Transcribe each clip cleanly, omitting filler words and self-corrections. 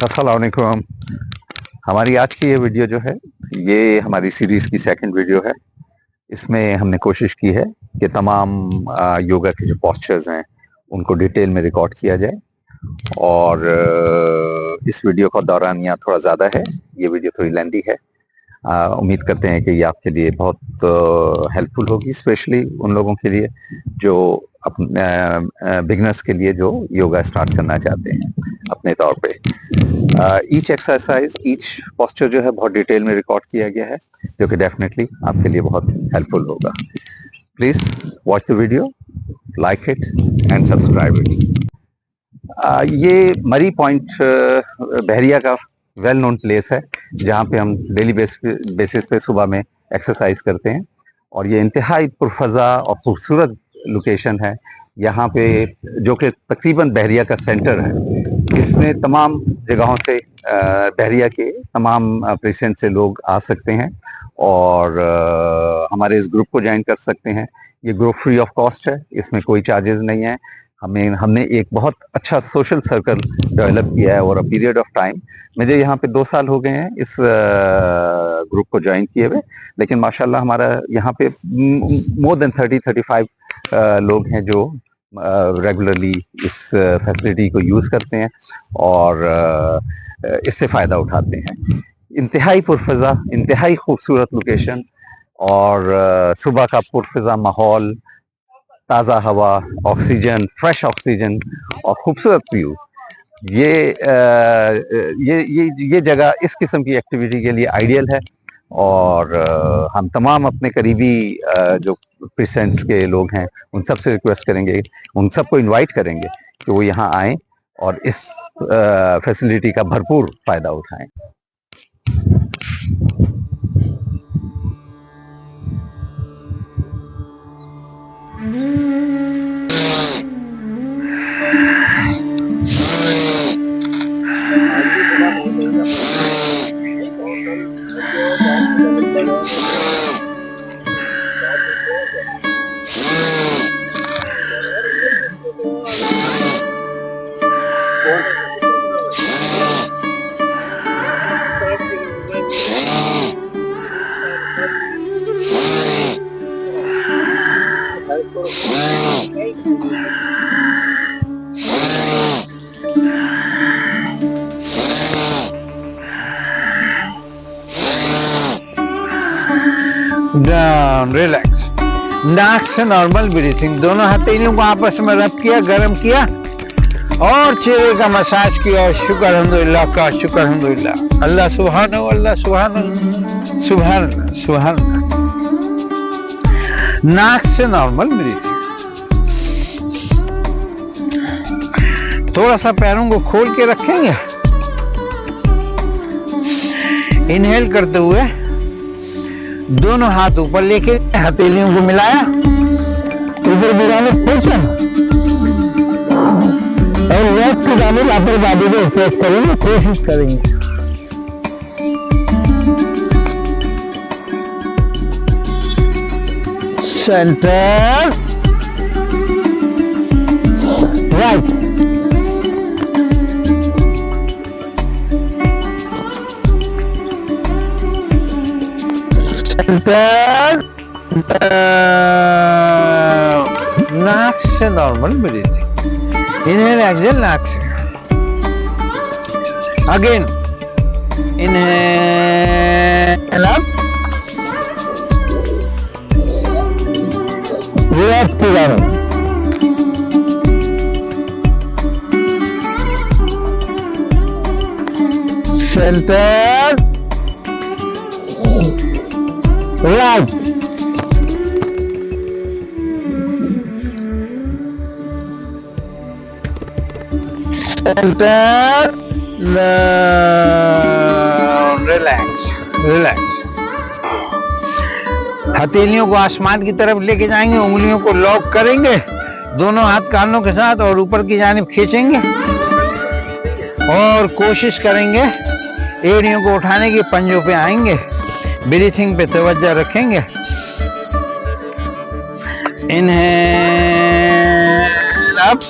अस्सलाम वालेकुम। हमारी आज की ये वीडियो जो है, ये हमारी सीरीज़ की सेकंड वीडियो है। इसमें हमने कोशिश की है कि तमाम योगा के जो पोस्चर्स हैं, उनको डिटेल में रिकॉर्ड किया जाए। और इस वीडियो का दौरानिया थोड़ा ज़्यादा है, ये वीडियो थोड़ी लेंथी है। उम्मीद करते हैं कि ये आपके लिए बहुत हेल्पफुल होगी, स्पेशली उन लोगों के लिए जो अपने बिगनर्स के लिए जो योगा स्टार्ट करना चाहते हैं अपने तौर पे। ईच एक्सरसाइज, ईच पोस्चर जो है बहुत डिटेल में रिकॉर्ड किया गया है, जो कि डेफिनेटली आपके लिए बहुत हेल्पफुल होगा। Please watch the video, like it and subscribe it. ये मरी पॉइंट बहरिया का वेल नोन प्लेस है, जहाँ पे हम डेली बेसिस पे सुबह में एक्सरसाइज करते हैं। और ये इंतहाई पुरफज़ा और खूबसूरत लोकेशन है यहाँ पे, जो कि तकरीबन बहरिया का सेंटर है। इसमें तमाम जगहों से बहरिया के तमाम प्रेसेंट से लोग आ सकते हैं और हमारे इस ग्रुप को ज्वाइन कर सकते हैं। ये ग्रुप फ्री ऑफ कॉस्ट है, इसमें कोई चार्जेस नहीं है। हमने एक बहुत अच्छा सोशल सर्कल डेवलप किया है over a period of time. मुझे यहाँ पे 2 साल हो गए हैं इस ग्रुप को ज्वाइन किए हुए, लेकिन माशाल्लाह हमारा यहाँ पे मोर देन 30-35 लोग हैं जो रेगुलरली इस फैसिलिटी को यूज़ करते हैं और इससे फ़ायदा उठाते हैं। इंतहाई पुरफज़ा, इंतहाई खूबसूरत लोकेशन और सुबह का पुरफज़ा माहौल, ताज़ा हवा, ऑक्सीजन, फ्रेश ऑक्सीजन और खूबसूरत व्यू। ये जगह इस किस्म की एक्टिविटी के लिए आइडियल है। और हम तमाम अपने करीबी जो प्रेसेंट्स के लोग हैं, उन सब से रिक्वेस्ट करेंगे, उन सबको इनवाइट करेंगे कि वो यहाँ आएँ और इस फैसिलिटी का भरपूर फ़ायदा उठाएं। डाउन, रिलैक्स, नाक से नॉर्मल ब्रीथिंग, दोनों हथेलियों को आपस में रब किया, गर्म किया और चेहरे का मसाज किया। शुक्र अल्हम्दुलिल्लाह का, शुक्र अल्हम्दुलिल्लाह, अल्लाह सुभान अल्लाह सुभान सुभान सुभान। नाक से नॉर्मल ब्रीथिंग। थोड़ा सा पैरों को खोल के रखेंगे, इनहेल करते हुए दोनों हाथ ऊपर लेके हथेलियों को मिलाया, ऊपर बुराने पहुंचा और लेफ्ट की जानिब अपर बॉडी को स्ट्रेच करेंगे, कोशिश करेंगे। सेंटर, राइट, नाक से नॉर्मल ब्रीथिंग, इनहेल एक्सहेल नाक से, again inhale up, left to down, centre, right, center, relax, relax। हथेलियों को आसमान की तरफ लेके जाएंगे, उंगलियों को लॉक करेंगे, दोनों हाथ कानों के साथ और ऊपर की जानिब खींचेंगे और कोशिश करेंगे एड़ियों को उठाने की, पंजों पे आएंगे, ब्रीथिंग पे तवज्जो रखेंगे। इनहेल अप,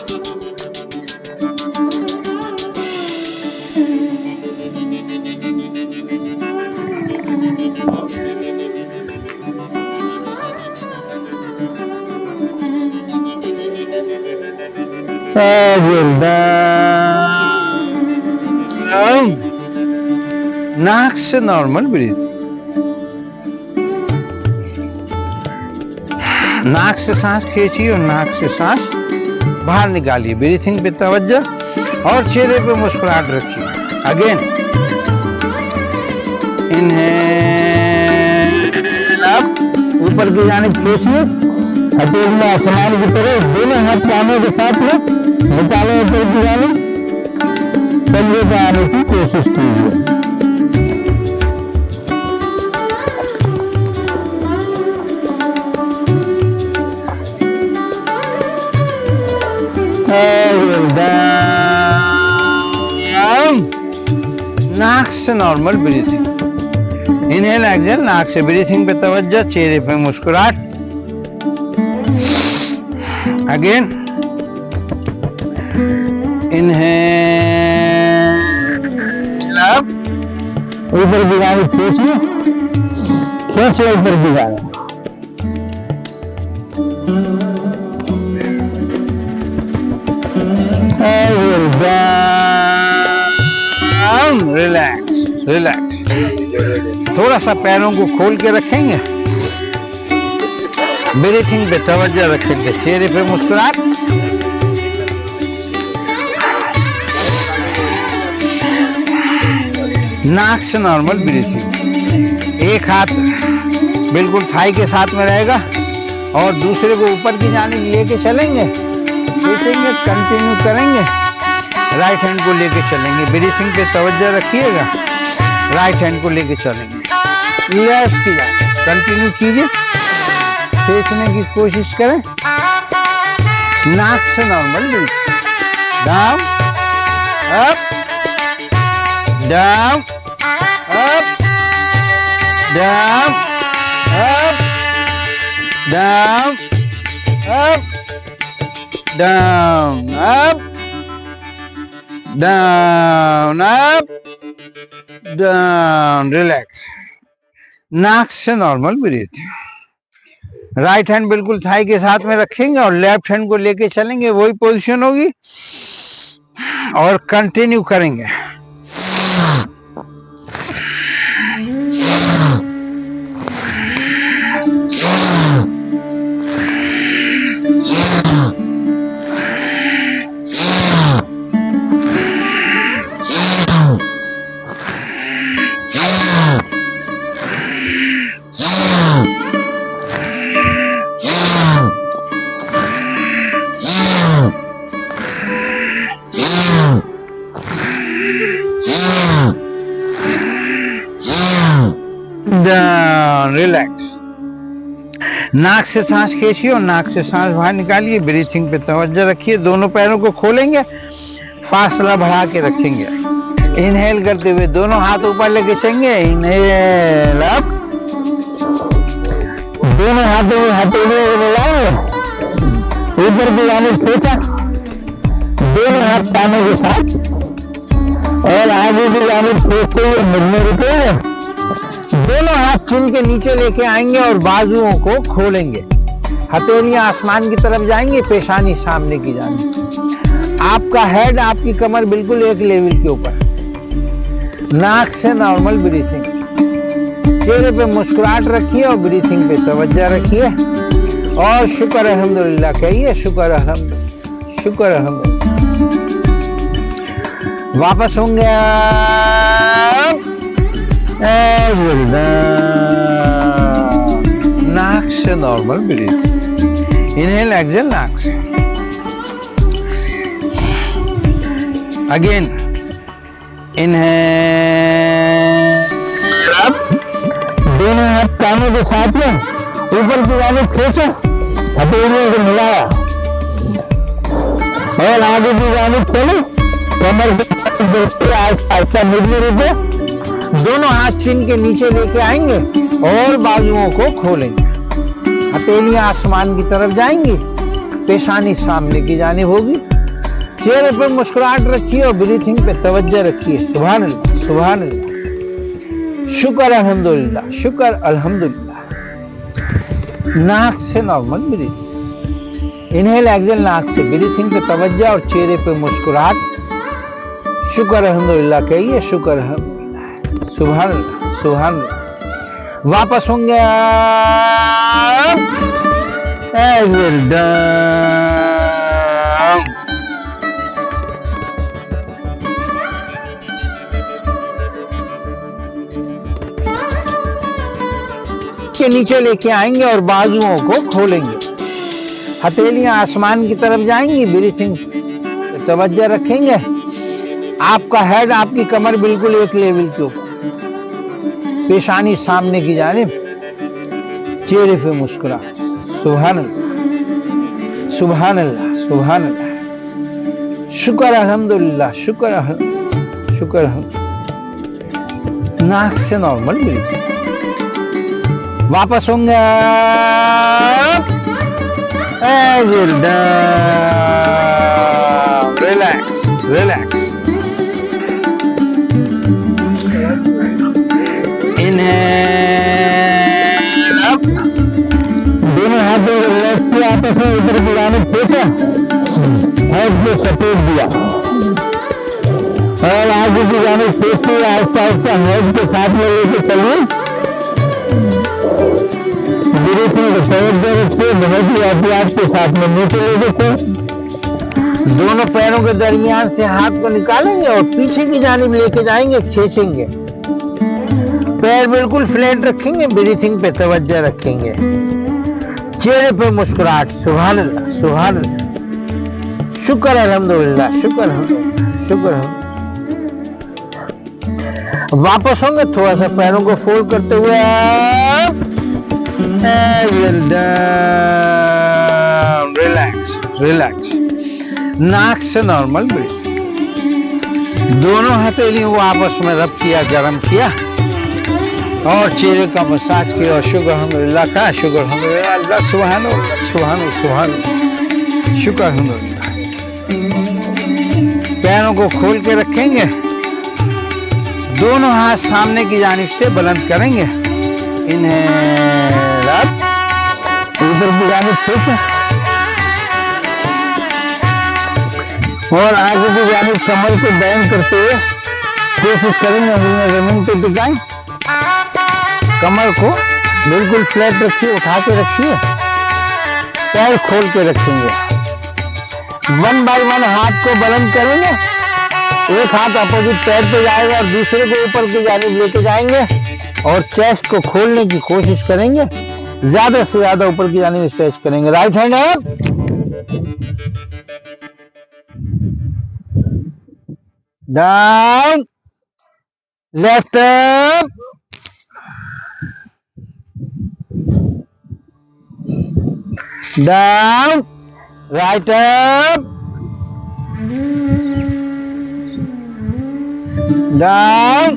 नाक से नॉर्मल ब्रीथ, नाक से सांस खींचिए और नाक से सांस बाहर निकालिए। ब्रीथिंग पे तवज्जो और चेहरे पे मुस्कुराहट रखिए। अगेन इनहेल अप, ऊपर की जानिब खींचिए, हथेली आसमान की तरफ, दोनों हाथ कानों के साथ में निकालें ऊपर की जानिब, कंधे पे आने की कोशिश कीजिए। नाक से नॉर्मल ब्रीथिंग, इनहेल एक्सहेल, नाक से ब्रीथिंग पे तवज्जो, चेहरे पे मुस्कुराहट। अगेन इनहेल अप, ऊपर की जानिब खींचिए, खींचिए ऊपर की जानिब। रिलैक्स रिलैक्स, थोड़ा सा पैरों को खोल के रखेंगे, ब्रीथिंग पे तवज्जो रखेंगे, चेहरे पे मुस्कुराहट। नाक से नॉर्मल ब्रीथिंग, एक हाथ बिल्कुल थाई के साथ में रहेगा और दूसरे को ऊपर की जानिब लेके चलेंगे, खींचेंगे, कंटिन्यू करेंगे, राइट हैंड को लेके चलेंगे। ब्रीथिंग पे तवज्जो रखिएगा, राइट हैंड को लेके चलेंगे, लेफ्ट की जानिब कंटिन्यू कीजिए, खींचने की कोशिश करें। नाक से normal breathing, down up down up down up down up down up down up down. Relax, नाक से नॉर्मल ब्रीथ। राइट हैंड बिल्कुल थाई के साथ में रखेंगे और लेफ्ट हैंड को लेके चलेंगे, वही पोजीशन होगी और कंटिन्यू करेंगे। रिलैक्स, नाक से सांस खींचिए और नाक से सांस बाहर निकालिए। ब्रीथिंग पे तवज्जो रखिए, दोनों पैरों को खोलेंगे, फासला बढ़ा के रखेंगे। इनहेल करते हुए दोनों हाथ ऊपर लेके चलेंगे, इनहेल अप, दोनों हाथों में हथेलियों को मिलाएंगे, ऊपर की जानिब खींचा, दोनों हाथ कानों के साथ और आगे की जानिब खींचते हुए मुड़ने रुकेंगे। दोनों हाथ चिन के नीचे लेके आएंगे और बाजुओं को खोलेंगे, हथेलियां आसमान की तरफ जाएंगी, पेशानी सामने की जाएंगी। आपका हेड, आपकी कमर बिल्कुल एक लेवल के ऊपर। नाक से नॉर्मल ब्रीथिंग, चेहरे पे मुस्कुराहट रखिए और ब्रीथिंग पे तवज्जो रखिए और शुक्र अल्हम्दुलिल्लाह कहिए, शुक्र अल्हम्दुलिल्लाह, शुक्र अल्हम्दुलिल्लाह। वापस होंगे नाक से नॉर्मल ब्रीथ, इनहेल एक्सहेल नाक से। अगेन इनहेल अप, दोनों हाथ कानों के साथ में ऊपर की जानिब खींचा, हथेलियों को मिलाया और आगे की जानिब खोले, कमर के आस्था मुड़ने रुके, दोनों हाथ चिन के नीचे लेके आएंगे और बाजुओं को खोलेंगे, हथेलियां आसमान की तरफ जाएंगी, पेशानी सामने की जानिब होगी, चेहरे पर मुस्कुराहट रखिए और ब्रीथिंग पे तवज्जो रखिए। सुभान अल्लाह, सुभान अल्लाह, शुक्र अल्हम्दुलिल्लाह, शुक्र अल्हम्दुलिल्लाह। नाक से नॉर्मल ब्रीथ, इनहेल एक्सेल नाक से, ब्रीथिंग पे तवज्जो और चेहरे पे मुस्कुराहट। शुक्र अल्हम्दुलिल्लाह कहिए, शुक्र अल्हम्दुलिल्लाह, सुभान अल्लाह, सुभान अल्लाह। वापस होंगे एक्सेल डाउन। के नीचे लेके आएंगे और बाजुओं को खोलेंगे। हथेलियां आसमान की तरफ जाएंगी, ब्रीथिंग पे तवज्जो रखेंगे। आपका हेड, आपकी कमर बिल्कुल एक लेवल के ऊपर, पेशानी सामने की जानिब, चेहरे पे मुस्कुरा। सुभान अल्लाह, सुभान अल्लाह, सुभान अल्लाह। शुक्र अल्हम्दुलिल्लाह, शुक्र शुक्र। नाक से नॉर्मल ब्रीथिंग। वापस होंगे exhale down. Relax, relax. Inhale up. दोनों हाथों को लेफ्ट की आपस में ऊपर की जानिब फेंका और जो सपोर्ट दिया और आगे की जानिब फेंकते आहिस्ता आहिस्ता हेड के साथ में लेके चलिए। ब्रीथिंग को तवज्जो रखिए, बहुत ही एहतियात के साथ में नीचे ले देखो। दोनों पैरों के दरमियान से हाथ को निकालेंगे और पीछे की जानिब लेके जाएंगे, खींचेंगे। पैर बिल्कुल फ्लैट रखेंगे, ब्रीथिंग पे तवज्जो रखेंगे, चेहरे पे मुस्कुराहट। सुभान अल्लाह, सुभान अल्लाह, शुक्र अल्हम्दुलिल्लाह, शुक्र अल्हम्दुलिल्लाह, शुक्र अल्हम्दुलिल्लाह। वापस होंगे, थोड़ा सा पैरों को फोल्ड करते हुए एक्सेल डाउन। Relax, relax. नाक से नॉर्मल ब्रीथ। दोनों हथेलियों को आपस में रब किया, गर्म किया और चेहरे का मसाज किया और शुक्र अल्हम्दुलिल्लाह का, शुक्र अल्हम्दुलिल्लाह, अल्लाह सुभान अल्लाह, सुभान अल्लाह, सुभान अल्लाह, शुक्र अल्हम्दुलिल्लाह। पैरों को खोल के रखेंगे, दोनों हाथ सामने की जानिब से बुलंद करेंगे। इनहेल अप, ऊपर की जानिब फेंकें और आगे की जानिब कमर को बैंड करते हुए कोशिश करेंगे जमीन पे टिकाएं। कमर को बिल्कुल फ्लैट रखिए, उठा के रखिए, पैर खोल के रखेंगे। 1 बाय 1 हाथ को बुलंद करेंगे। एक हाथ अपोजिट पैर पे जाएगा और दूसरे को ऊपर की जानिब लेके जाएंगे और चेस्ट को खोलने की कोशिश करेंगे, ज्यादा से ज्यादा ऊपर की जानिब स्ट्रेच करेंगे। Right hand up, down, left up, down, right up, down,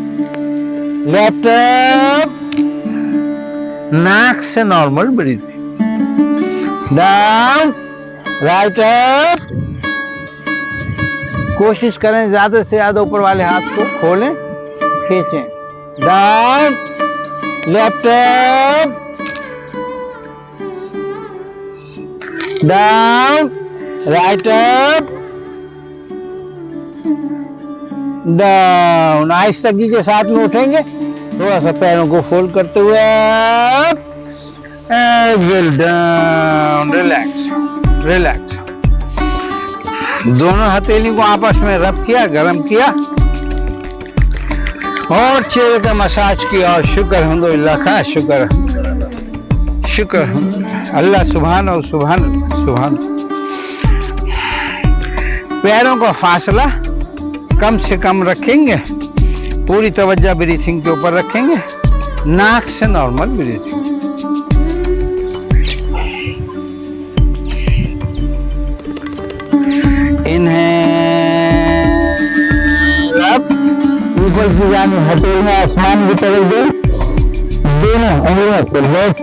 left up. नाक से normal breathing. Down, right up. कोशिश करें ज्यादा से ज्यादा ऊपर वाले हाथ को खोलें, खींचें। Down, left up, down, right up, down. आहिस्तगी के साथ में उठेंगे, थोड़ा सा पैरों को फोल्ड करते हुए एक्सेल डाउन। Relax, relax. दोनों हथेली को आपस में रब किया, गरम किया और चेहरे का मसाज किया और शुक्र अल्हम्दुलिल्लाह का, शुक्र शुक्र अल्लाह सुभान और सुभान सुभान। पैरों का फासला कम से कम रखेंगे, पूरी तवज्जो ब्रीथिंग के ऊपर रखेंगे। नाक से नॉर्मल ब्रीथिंग। इनहेल अप, ऊपर की जानिब हथेलियां आसमान की तरफ दे, दोनों उंगलियों को लेफ्ट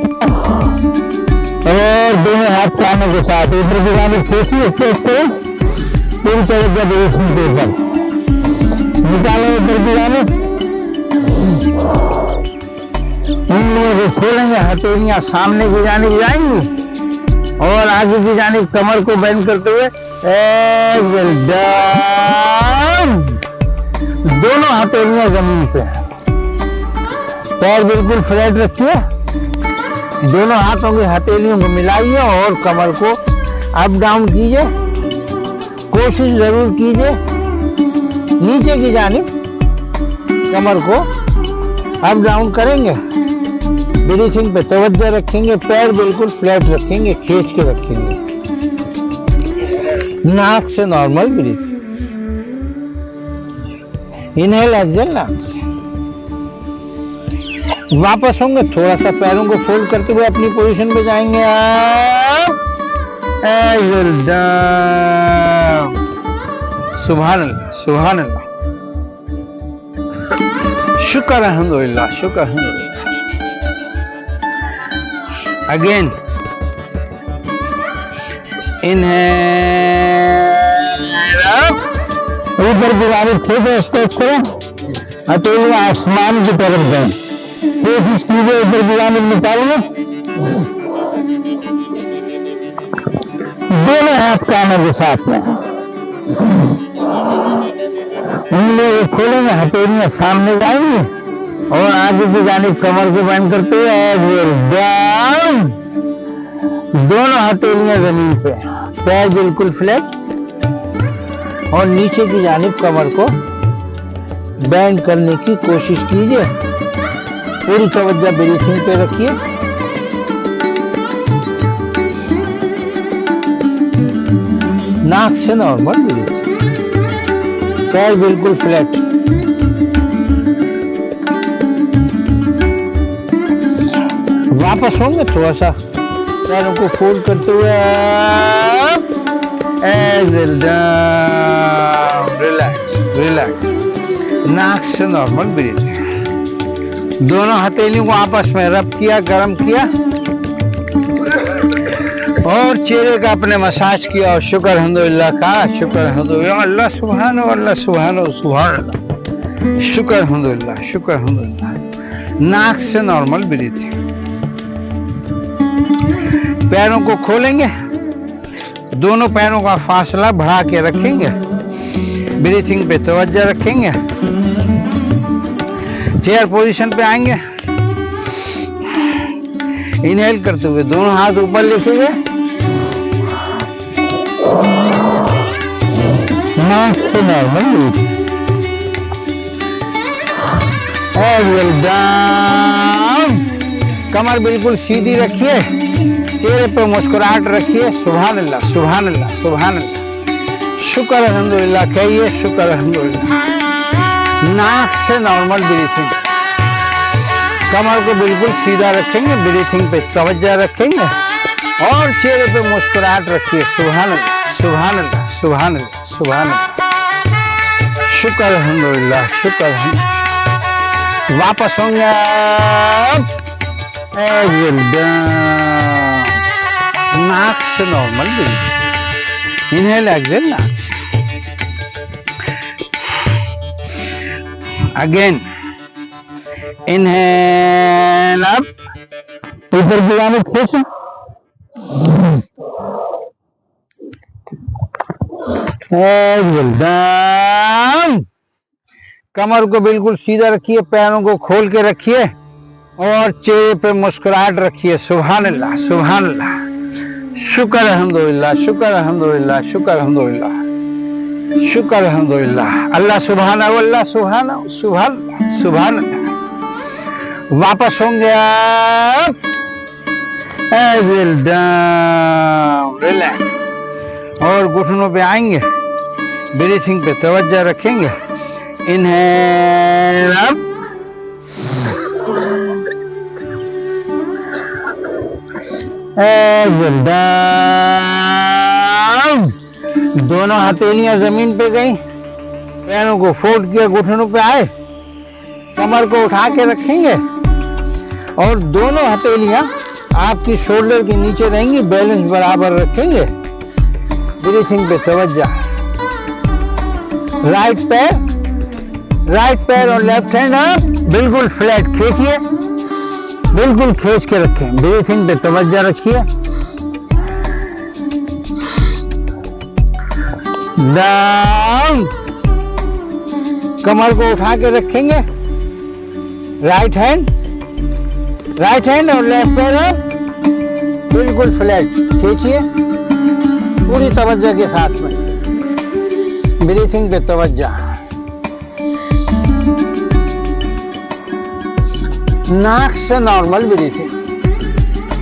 और दोनों हाथ कानों के साथ ऊपर की जानिब फेंकिए, पूरी तवज्जो ब्रीथिंग के ऊपर निकालें। ऊपर की जानिब उंगलियों को खोलेंगे, हथेलियां सामने की जानिब जाएंगी और आगे की जानिब कमर को बेंड करते हुए एक्सेल डाउन। दोनों हथेलियां जमीन पे, पैर बिल्कुल फ्लैट रखिए, दोनों हाथों की हथेलियों को मिलाइए और कमर को अप डाउन कीजिए। कोशिश जरूर कीजिए नीचे की जानिब कमर को अप डाउन करेंगे, ब्रीथिंग पे तवज्जो रखेंगे, पैर बिल्कुल फ्लैट रखेंगे, खींच के रखेंगे, नाक से नॉर्मल ब्रीथ, इनहेल एक्सहेल नाक से। वापस होंगे, थोड़ा सा पैरों को फोल्ड करते हुए अपनी पोजीशन पे जाएंगे, एक्सहेल डाउन। सुभान अल्लाह, सुभान अल्लाह, शुक्र अल्हम्दुलिल्लाह, शुक्र अल्हम्दुलिल्लाह। अगेन इनहेल अप, ऊपर की जानिब ठीक है, स्ट्रेच करें, हथेलियां आसमान की तरफ जाएं, कोशिश कीजिए ऊपर की जानिब निकालिए, दोनों हाथ कानों के साथ में, उंगलियों को खोलेंगे, हथेलियां सामने जाएंगी और आगे की जानिब कमर को बेंड करते हुए एक्सेल डाउन। दोनों हथेलियां जमीन पे, पैर बिल्कुल फ्लैट और नीचे की जानिब कमर को बेंड करने की कोशिश कीजिए। पूरी तवज्जो ब्रीथिंग पे रखिए। नाक से नॉर्मल ब्रीथ, पैर बिल्कुल फ्लैट, वापस होंगे, थोड़ा सा पैरों को फोल्ड करते हुए एक्सेल डाउन, रिलैक्स रिलैक्स, नाक से नॉर्मल ब्रीथ। दोनों हथेलियों को आपस में रब किया, गर्म किया और चेहरे का अपने मसाज किया और शुक्र अल्हम्दुलिल्लाह का, शुक्र अल्हम्दुलिल्लाह, अल्लाह सुभान अल्लाह सुभान सुभान अल्लाह, शुक्र अल्हम्दुलिल्लाह, शुक्र अल्हम्दुलिल्लाह। नाक से नॉर्मल ब्रीथ। पैरों को खोलेंगे, दोनों पैरों का फासला बढ़ा के रखेंगे, ब्रीथिंग पे तवज्जो रखेंगे, चेयर पोजीशन पे आएंगे, इनहेल करते हुए दोनों हाथ ऊपर लिखेंगे, नाक से नॉर्मल ब्रीथ, एक्सेल डाउन। कमर बिल्कुल सीधी रखिए, चेहरे पर मुस्कुराहट रखिए, सुभान अल्लाह, सुभान अल्लाह, सुभान अल्लाह, शुक्र अल्हम्दुलिल्लाह कहिए, शुक्र अल्हम्दुलिल्लाह। नाक से नॉर्मल ब्रीथिंग, कमर को बिल्कुल सीधा रखेंगे, ब्रीथिंग पे तवज्जो रखेंगे और चेहरे पे मुस्कुराहट रखिए, सुभान अल्लाह, सुभान अल्लाह, सुभान अल्लाह, सुभान अल्लाह, शुक्र अल्हम्दुलिल्लाह, शुक्र अल्हम्दुलिल्लाह। वापस होंगे, एक्सेल डाउन, नाक से नॉर्मल ब्रीथ, इनहेल एक्सेल नाक से। अगेन इनहेल अप, ऊपर की जानिब खींचो, एक्सेल डाउन। कमर को बिल्कुल सीधा रखिए, पैरों को खोल के रखिए और चेहरे पे मुस्कुराहट रखिए, सुभान अल्लाह, सुभान अल्लाह, शुक्र अल्हम्दुलिल्लाह, शुक्र अल्हम्दुलिल्लाह, शुक्र अल्हम्दुलिल्लाह, शुक्र अल्हम्दुलिल्लाह, अल्लाह सुभाना अल्लाह सुभाना, सुभान सुभान अल्लाह। वापस होंगे आप, एक्सेल डाउन, रिलैक्स और घुटनों पे आएंगे, ब्रीथिंग पे तवज्जो रखेंगे, इनहेल अप, एक्सेल डाउन। दोनों हथेलियां जमीन पे गई, पैरों को फोल्ड किया, घुटनों पे आए, कमर को उठा के रखेंगे और दोनों हथेलियां आपकी शोल्डर के नीचे रहेंगी, बैलेंस बराबर रखेंगे, ब्रीथिंग पे तवज्जो। राइट पैर और लेफ्ट हैंड अप, बिल्कुल फ्लैट खींचिए, बिल्कुल खींच के रखें, ब्रीथिंग पे तवज्जो रखिए, डाउन। कमर को उठा के रखेंगे, राइट हैंड और लेफ्ट पैर अप, बिल्कुल फ्लैट खींचिए पूरी तवज्जो के साथ में, ब्रीथिंग पे तवज्जो। नाक से नॉर्मल ब्रीथिंग,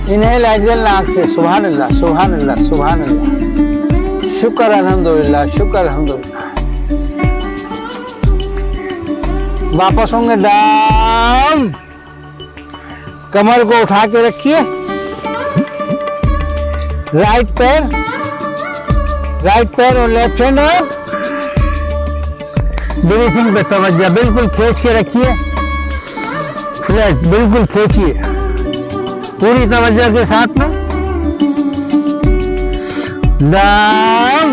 इनहेल एक्सेल नाक से। सुभान अल्लाह सुभान अल्लाह सुभान अल्लाह, शुक्र अल्हम्दुलिल्लाह शुक्र अल्हम्दुलिल्लाह। वापस होंगे डाउन, कमर को उठा के रखिए, राइट पैर और लेफ्ट हैंड अप, ब्रीथिंग पे तवज्जो, बिल्कुल खींच के रखिए, फ्लैट बिल्कुल खींचिए पूरी तवज्जो के साथ में, डाउन।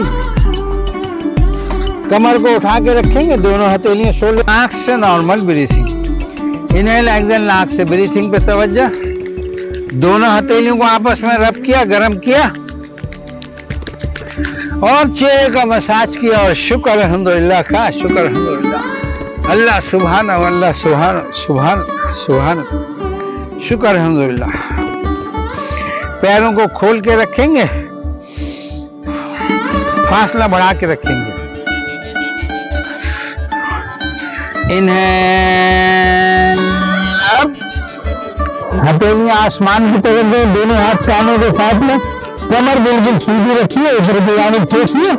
कमर को उठा के रखेंगे, दोनों हथेलियां शोल्डर। नाक से नॉर्मल ब्रीथिंग, इनहेल एक्सेल नाक से, ब्रीथिंग पे तवज्जो। दोनों हथेलियों को आपस में रब किया, गरम किया और चेहरे का मसाज किया और शुक्र अल्हम्दुलिल्लाह का, शुक्र अल्हम्दुलिल्लाह, अल्लाह सुभान अल्लाह सुभान सुभान सुभान, शुक्र अल्हम्दुलिल्लाह। पैरों को खोल के रखेंगे, फासला बढ़ा के रखेंगे, इनहेल, हथेलियां आसमान की तरफ दे, दोनों हाथ कानों के साथ में, कमर बिल्कुल सीधी रखिए, ऊपर की जानिब खींचिए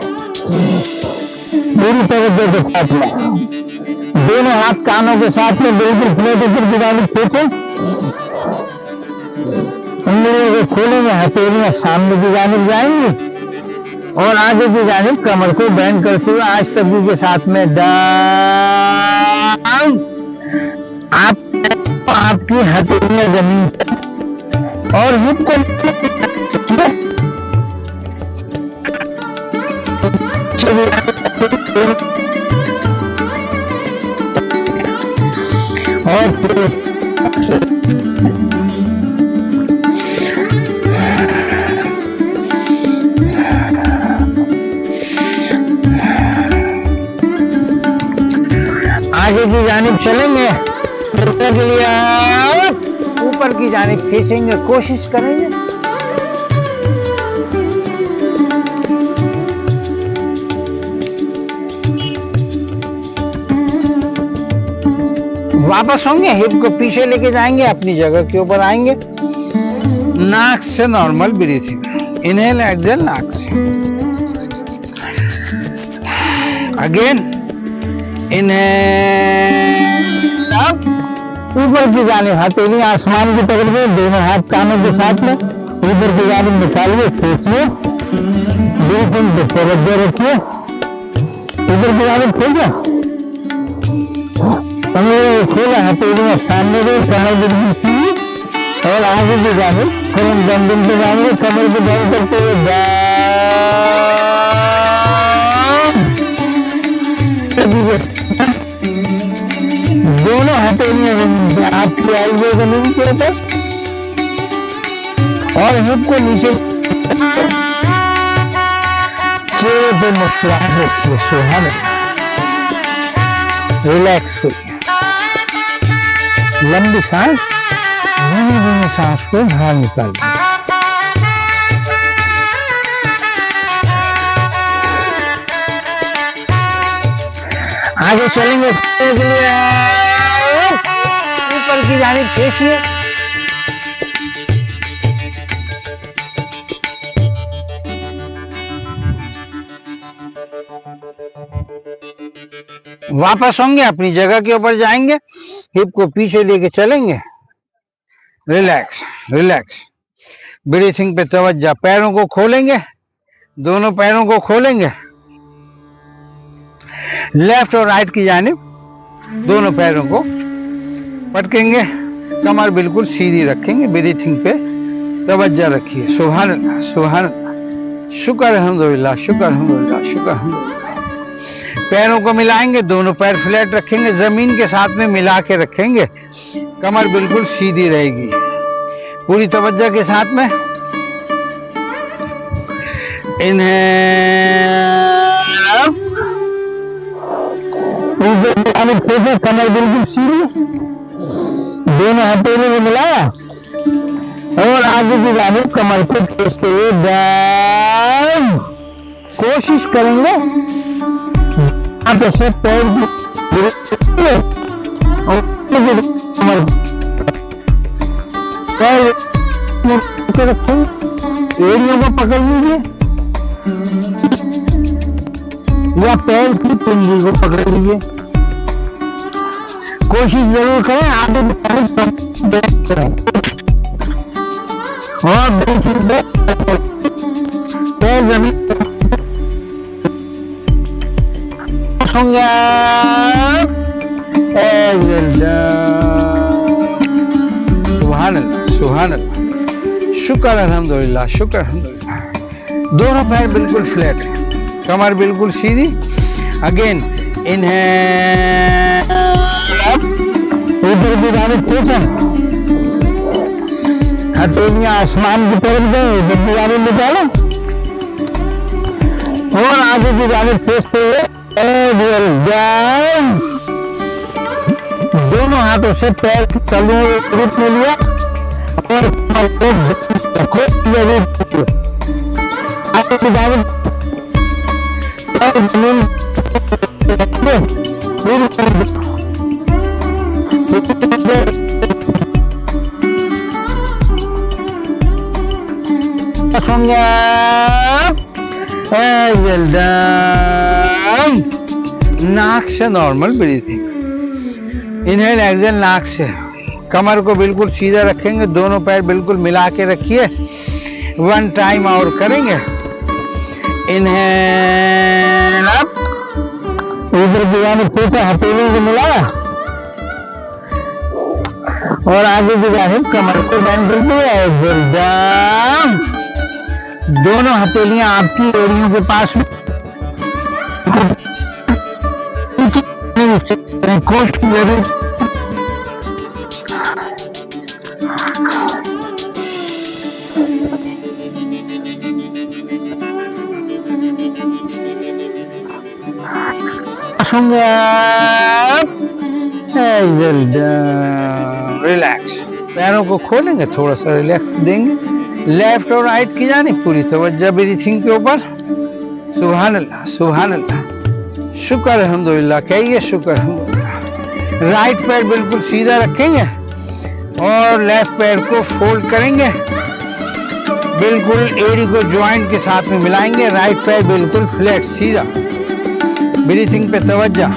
पूरी तवज्जो के साथ में, दोनों हाथ कानों के साथ में बिल्कुल फ्लैट ऊपर की जानिब खींचे, उंगलियों को खोलेंगे, हथेलियां सामने की जानिब जाएंगी और आगे की जानिब कमर को बेंड करते हुए आज तक के साथ में डाउन। आपकी हथेलियां जमीन और हिप को और आगे की जानिब चलेंगे, के लिए ऊपर की जानिब खींचेंगे, कोशिश करेंगे। वापस होंगे, हिप को पीछे लेके जाएंगे, अपनी जगह के ऊपर आएंगे, नाक से नॉर्मल ब्रीथिंग, इनहेल एक्सेल नाक से, अगेन इनहेल अप, ऊपर की जानिब हथेलियां आसमान की तरफ में, दोनों हाथ कानों के साथ में, ऊपर की जानिब निकालिए, खींचिए, ब्रीथिंग पे तवज्जो रखिए, ऊपर की जानिब खींचे, खोला, हथेलियां सामने गई, कमर बिल्कुल सीधी और आगे की जानिब खुरम दंडन पे जाएंगे, कमर को डाउन करते हुए दोनों हथेलियां आपकी एल्बो जमीन के ऊपर और हिप को नीचे, चेहरे पे मुस्कुराहट रखिए, सुहाना, रिलैक्स करिए, लंबी सांस, धीमी धीमी सांस को बाहर निकालिए। आगे चलेंगे के लिए, ऊपर की जानिब खींचिए, वापस होंगे, अपनी जगह के ऊपर जाएंगे, हिप को पीछे लेके चलेंगे, रिलैक्स रिलैक्स, ब्रीथिंग पे तवज्जो, पैरों को खोलेंगे, दोनों पैरों को खोलेंगे, लेफ्ट और राइट की जानिब दोनों पैरों को पटकेंगे, कमर बिल्कुल सीधी रखेंगे, ब्रीथिंग पे तवज्जो रखिए, सुभान अल्लाह सुभान अल्लाह, शुक्र अल्हम्दुलिल्लाह शुक्र अल्हम्दुलिल्लाह शुक्र अल्हम्दुलिल्लाह। पैरों को मिलाएंगे, दोनों पैर फ्लैट रखेंगे, जमीन के साथ में मिला के रखेंगे, कमर बिल्कुल सीधी रहेगी, पूरी तवज्जो के साथ में, इनहेल ऊपर की जानिब फेंका, कमर बिल्कुल सीधी, दोनों हथेली में मिलाया और आगे की जानिब कमर को खींचते हुए डाउन। कोशिश करेंगे आप ऐसे पैर और कमर पैर रखें, एड़ियों को पकड़ लीजिए या पैर की पुंजी को पकड़ लीजिए। कोशिश जरूर करें आगे करें और पैर जमीन सुभान अल्लाह, सुभान अल्लाह, शुक्र अल्हम्दुलिल्लाह, शुक्र अल्हम्दुलिल्लाह। दोनों पैर बिल्कुल फ्लैट है, कमर बिल्कुल सीधी। अगेन इनहेल, ऊपर की जानिब फेंका, हथेलियां आसमान की तरफ गए, ऊपर की जानिब निकाला और आगे की जानिब फेंकते हुए डाउन। दोनों हाथों से पैर की तलुओं को ग्रिप में लिया और आगे की जानिब जमीन नाक से नॉर्मल ब्रीथिंग, इनहेल एक्सहेल नाक से। कमर को बिल्कुल सीधा रखेंगे, दोनों पैर बिल्कुल मिला के रखिए। 1 टाइम और करेंगे। इनहेल अप, ऊपर की जानिब फेंका, हथेलियों को मिलाया और आगे की जानिब कमर को बैंड करते हुए एक्सहेल डाउन। दोनों हथेलियां आपकी एड़ियों के पास में, कोशिश जरूर रिलैक्स। पैरों को खोलेंगे, थोड़ा सा रिलैक्स देंगे। लेफ्ट और राइट की जानिब पूरी तवज्जो ब्रीथिंग के ऊपर। सुभान अल्लाह, सुभान अल्लाह, शुक्र अल्हम्दुलिल्लाह, कहिए शुक्र अल्हम्दुलिल्लाह। राइट पैर बिल्कुल सीधा रखेंगे और लेफ्ट पैर को फोल्ड करेंगे, बिल्कुल एड़ी को ज्वाइंट के साथ में मिलाएंगे। राइट पैर बिल्कुल फ्लैट सीधा, ब्रीथिंग पे तवज्जो।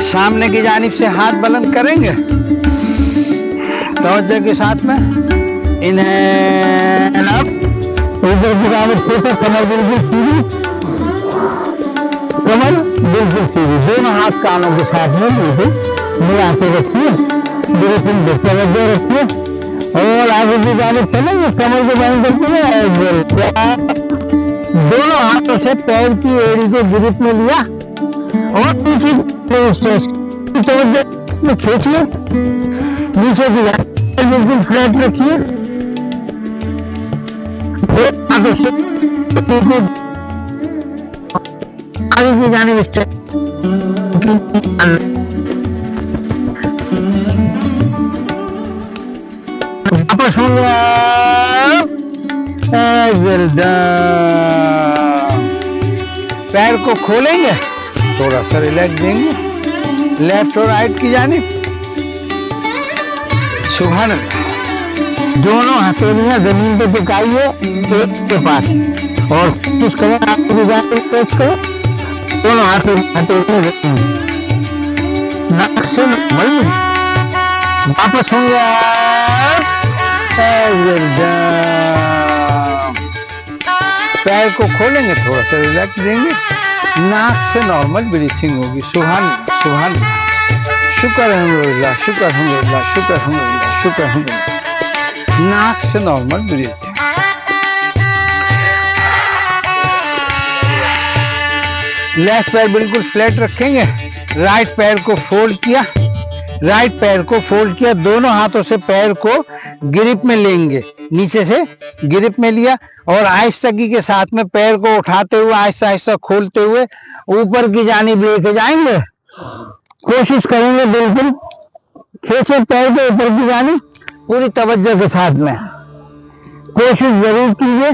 सामने की जानिब से हाथ बुलंद करेंगे तवज्जो के साथ में। इनहेल अप, ऊपर की जानिब फेंका, कमर बिल्कुल सीधी, कमर बिल्कुल सीधी, दोनों हाथ कानों के साथ में बिल्कुल मिला के रखिए, ब्रीथिंग पे तवज्जो रखिए और आगे की जानिब चलेंगे। कमर को बैंड करते हुए दोनों हाथों से पैर की एड़ी को ग्रिप में लिया और नीचे में खींच लिया। नीचे की जानिब बिल्कुल फ्लैट रखिए, हाथों से आगे की जानिब वापस हो गया। पैर को खोलेंगे, थोड़ा सा रिलैक्स देंगे। लेफ्ट और राइट की जानिब। सुभान अल्लाह। दोनों हथेलियां जमीन पे टिकाइए पेट के पास और कोशिश करें आपकी जानिब पेश करें। दोनों हथेलियां नाक से वापस होंगे। पैर को खोलेंगे, थोड़ा सा रिलैक्स देंगे। नाक से नॉर्मल ब्रीथिंग होगी। सुभान अल्लाह, सुभान अल्लाह, शुक्र अल्हम्दुलिल्लाह, शुक्र अल्हम्दुलिल्लाह, शुक्र अल्हम्दुलिल्लाह, शुक्र अल्हम्दुलिल्लाह। नाक से नॉर्मल ब्रीथिंग। लेफ्ट पैर बिल्कुल फ्लैट रखेंगे, राइट पैर को फोल्ड किया, राइट पैर को फोल्ड किया, दोनों हाथों से पैर को ग्रिप में लेंगे। नीचे से ग्रिप में लिया और आहिस्तगी के साथ में पैर को उठाते हुए आहिस्ता आहिस्ता खोलते हुए ऊपर की जानिब लेके जाएंगे। कोशिश करेंगे बिल्कुल खींचे पैर के ऊपर की जानिब पूरी तवज्जो के साथ में। कोशिश जरूर कीजिए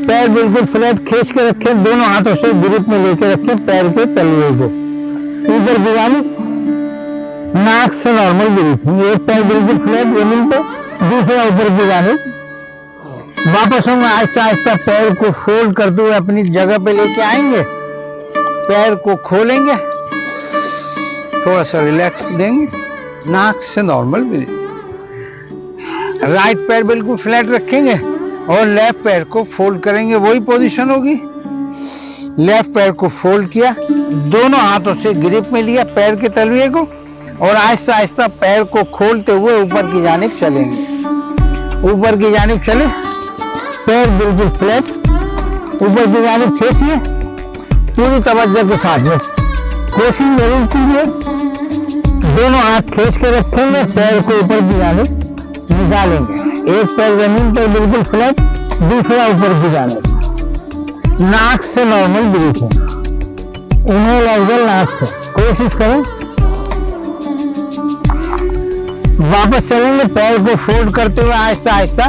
पैर बिल्कुल फ्लैट खींच के रखें, दोनों हाथों से ग्रिप में लेके रखें पैर के तलवे को ऊपर की जानिब, नाक से नॉर्मल ब्रीथिंग। एक पैर बिल्कुल फ्लैट जमीन पे, दूसरा ऊपर की जानिब। वापस हम आहिस्ता आहिस्ता पैर को फोल्ड करते हुए अपनी जगह पे लेके आएंगे, पैर को खोलेंगे, थोड़ा सा रिलैक्स देंगे, नाक से नॉर्मल ब्रीथिंग। राइट पैर बिल्कुल फ्लैट रखेंगे और लेफ्ट पैर को फोल्ड करेंगे, वही पोजीशन होगी। लेफ्ट पैर को फोल्ड किया, दोनों हाथों से ग्रिप में लिया पैर के तलवे को और आहिस्ता आहिस्ता पैर को खोलते हुए ऊपर की जानिब चलेंगे। ऊपर की जानिब चले, पैर बिल्कुल फ्लैट ऊपर की जानिब खींचिए पूरी तवज्जो के साथ में। कोशिश जरूर कीजिए दोनों हाथ खींच के रखेंगे, पैर को ऊपर की जानिब निकालेंगे। एक पैर जमीन पर बिल्कुल फ्लैट, दूसरा ऊपर की जानिब। नाक से नॉर्मल ब्रीथिंग, इनहेल एक्सहेल नाक से। कोशिश करें, वापस चलेंगे, पैर को फोल्ड करते हुए आहिस्ता आहिस्ता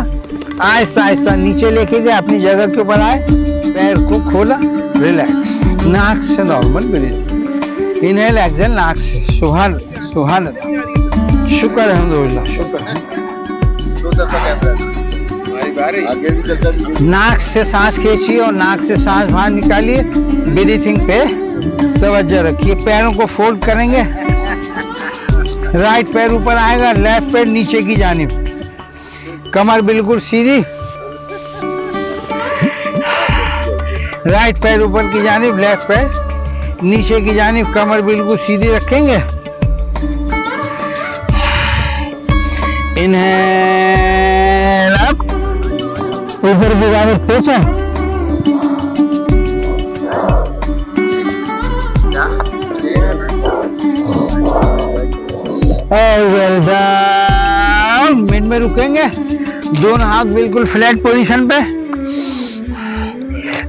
आहिस्ता आहिस्ता नीचे लेके गए, अपनी जगह के ऊपर आए, पैर को खोला, रिलैक्स, नाक से नॉर्मल ब्रीथिंग। इनहेल एक्सहेल नाक से। सुभान सुभान अल्लाह, शुक्र अल्हम्दुलिल्लाह, शुक्र। नाक से सांस खींचिए और नाक से सांस बाहर निकालिए, ब्रीथिंग पे तवज्जो रखिए। पैरों को फोल्ड करेंगे, राइट पैर ऊपर आएगा, लेफ्ट पैर नीचे की जानिब, कमर बिल्कुल सीधी, राइट पैर ऊपर की जानिब, लेफ्ट पैर नीचे की जानिब, कमर बिल्कुल सीधी रखेंगे। इनहेल अप, ऊपर की जानिब खींचो, एक्सहेल डाउन, मिड में रुकेंगे, दोनों हाथ बिल्कुल फ्लैट पोजीशन पे।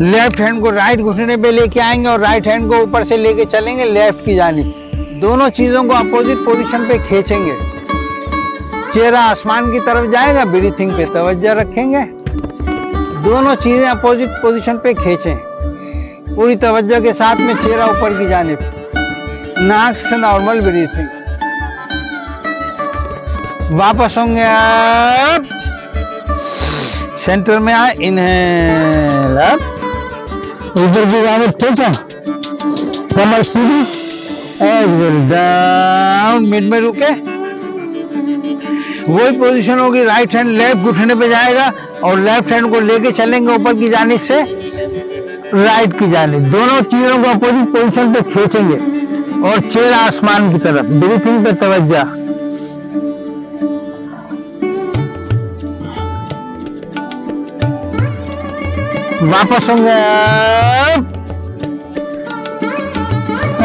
लेफ्ट हैंड को राइट घुटने पे लेके आएंगे और राइट हैंड को ऊपर से लेके चलेंगे लेफ्ट की जानिब। दोनों चीजों को अपोजिट पोजीशन पे खींचेंगे, चेहरा आसमान की तरफ जाएगा, ब्रीथिंग पे तवज्जो रखेंगे। दोनों चीजें अपोजिट पोजीशन पे खींचें, पूरी तवज्जो के साथ में, चेहरा ऊपर की जानिब, नाक से नॉर्मल ब्रीथिंग। वापस होंगे आप, सेंटर में आए, इनहेल अप, ऊपर की जानिब खींचो, कमर सीधी, एक्सहेल डाउन, मिड में रुके, वही पोजीशन होगी। राइट हैंड लेफ्ट घुटने पे जाएगा और लेफ्ट हैंड को लेके चलेंगे ऊपर की जानिब से राइट की जानिब। दोनों चीजों को अपोजिट पोजीशन पे खींचेंगे और चेहरा आसमान की तरफ, ब्रीथिंग पे तवज्जो। वापस होंगे,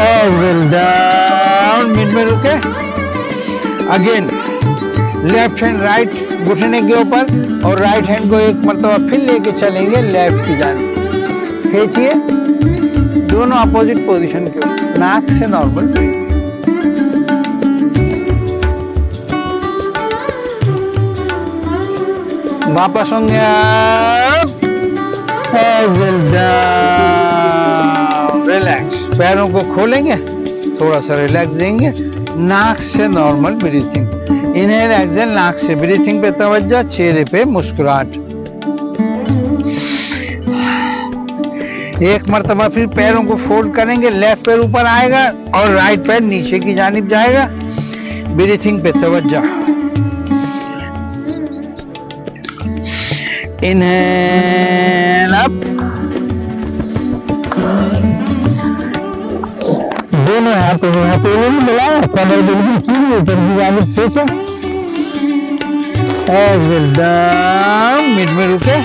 एक्सहेल डाउन, मिड में रुके, अगेन लेफ्ट हैंड राइट घुटने के ऊपर और राइट हैंड को एक मरतबा फिर लेके चलेंगे लेफ्ट की जानिब। खींचिए, दोनों अपोजिट पोजीशन के ऊपर, नाक से नॉर्मल। वापस होंगे, एक्सहेल डाउन, रिलैक्स, पैरों को खोलेंगे, थोड़ा सा रिलैक्स देंगे, नाक से नॉर्मल ब्रीथिंग। इनहेल एक्सहेल नाक से, ब्रीथिंग पे तवज्जो, चेहरे पे मुस्कुराहट। एक मरतबा फिर पैरों को फोल्ड करेंगे, लेफ्ट पैर ऊपर आएगा और राइट पैर नीचे की जानिब जाएगा, ब्रीथिंग पे तवज्जो। इनहेल अप, दोनों हाथों में हथेली में मिलाया, कमर बिल्कुल सीधी, ऊपर की जानिब खींचो, एक्सहेल डाउन, मिड में रुके,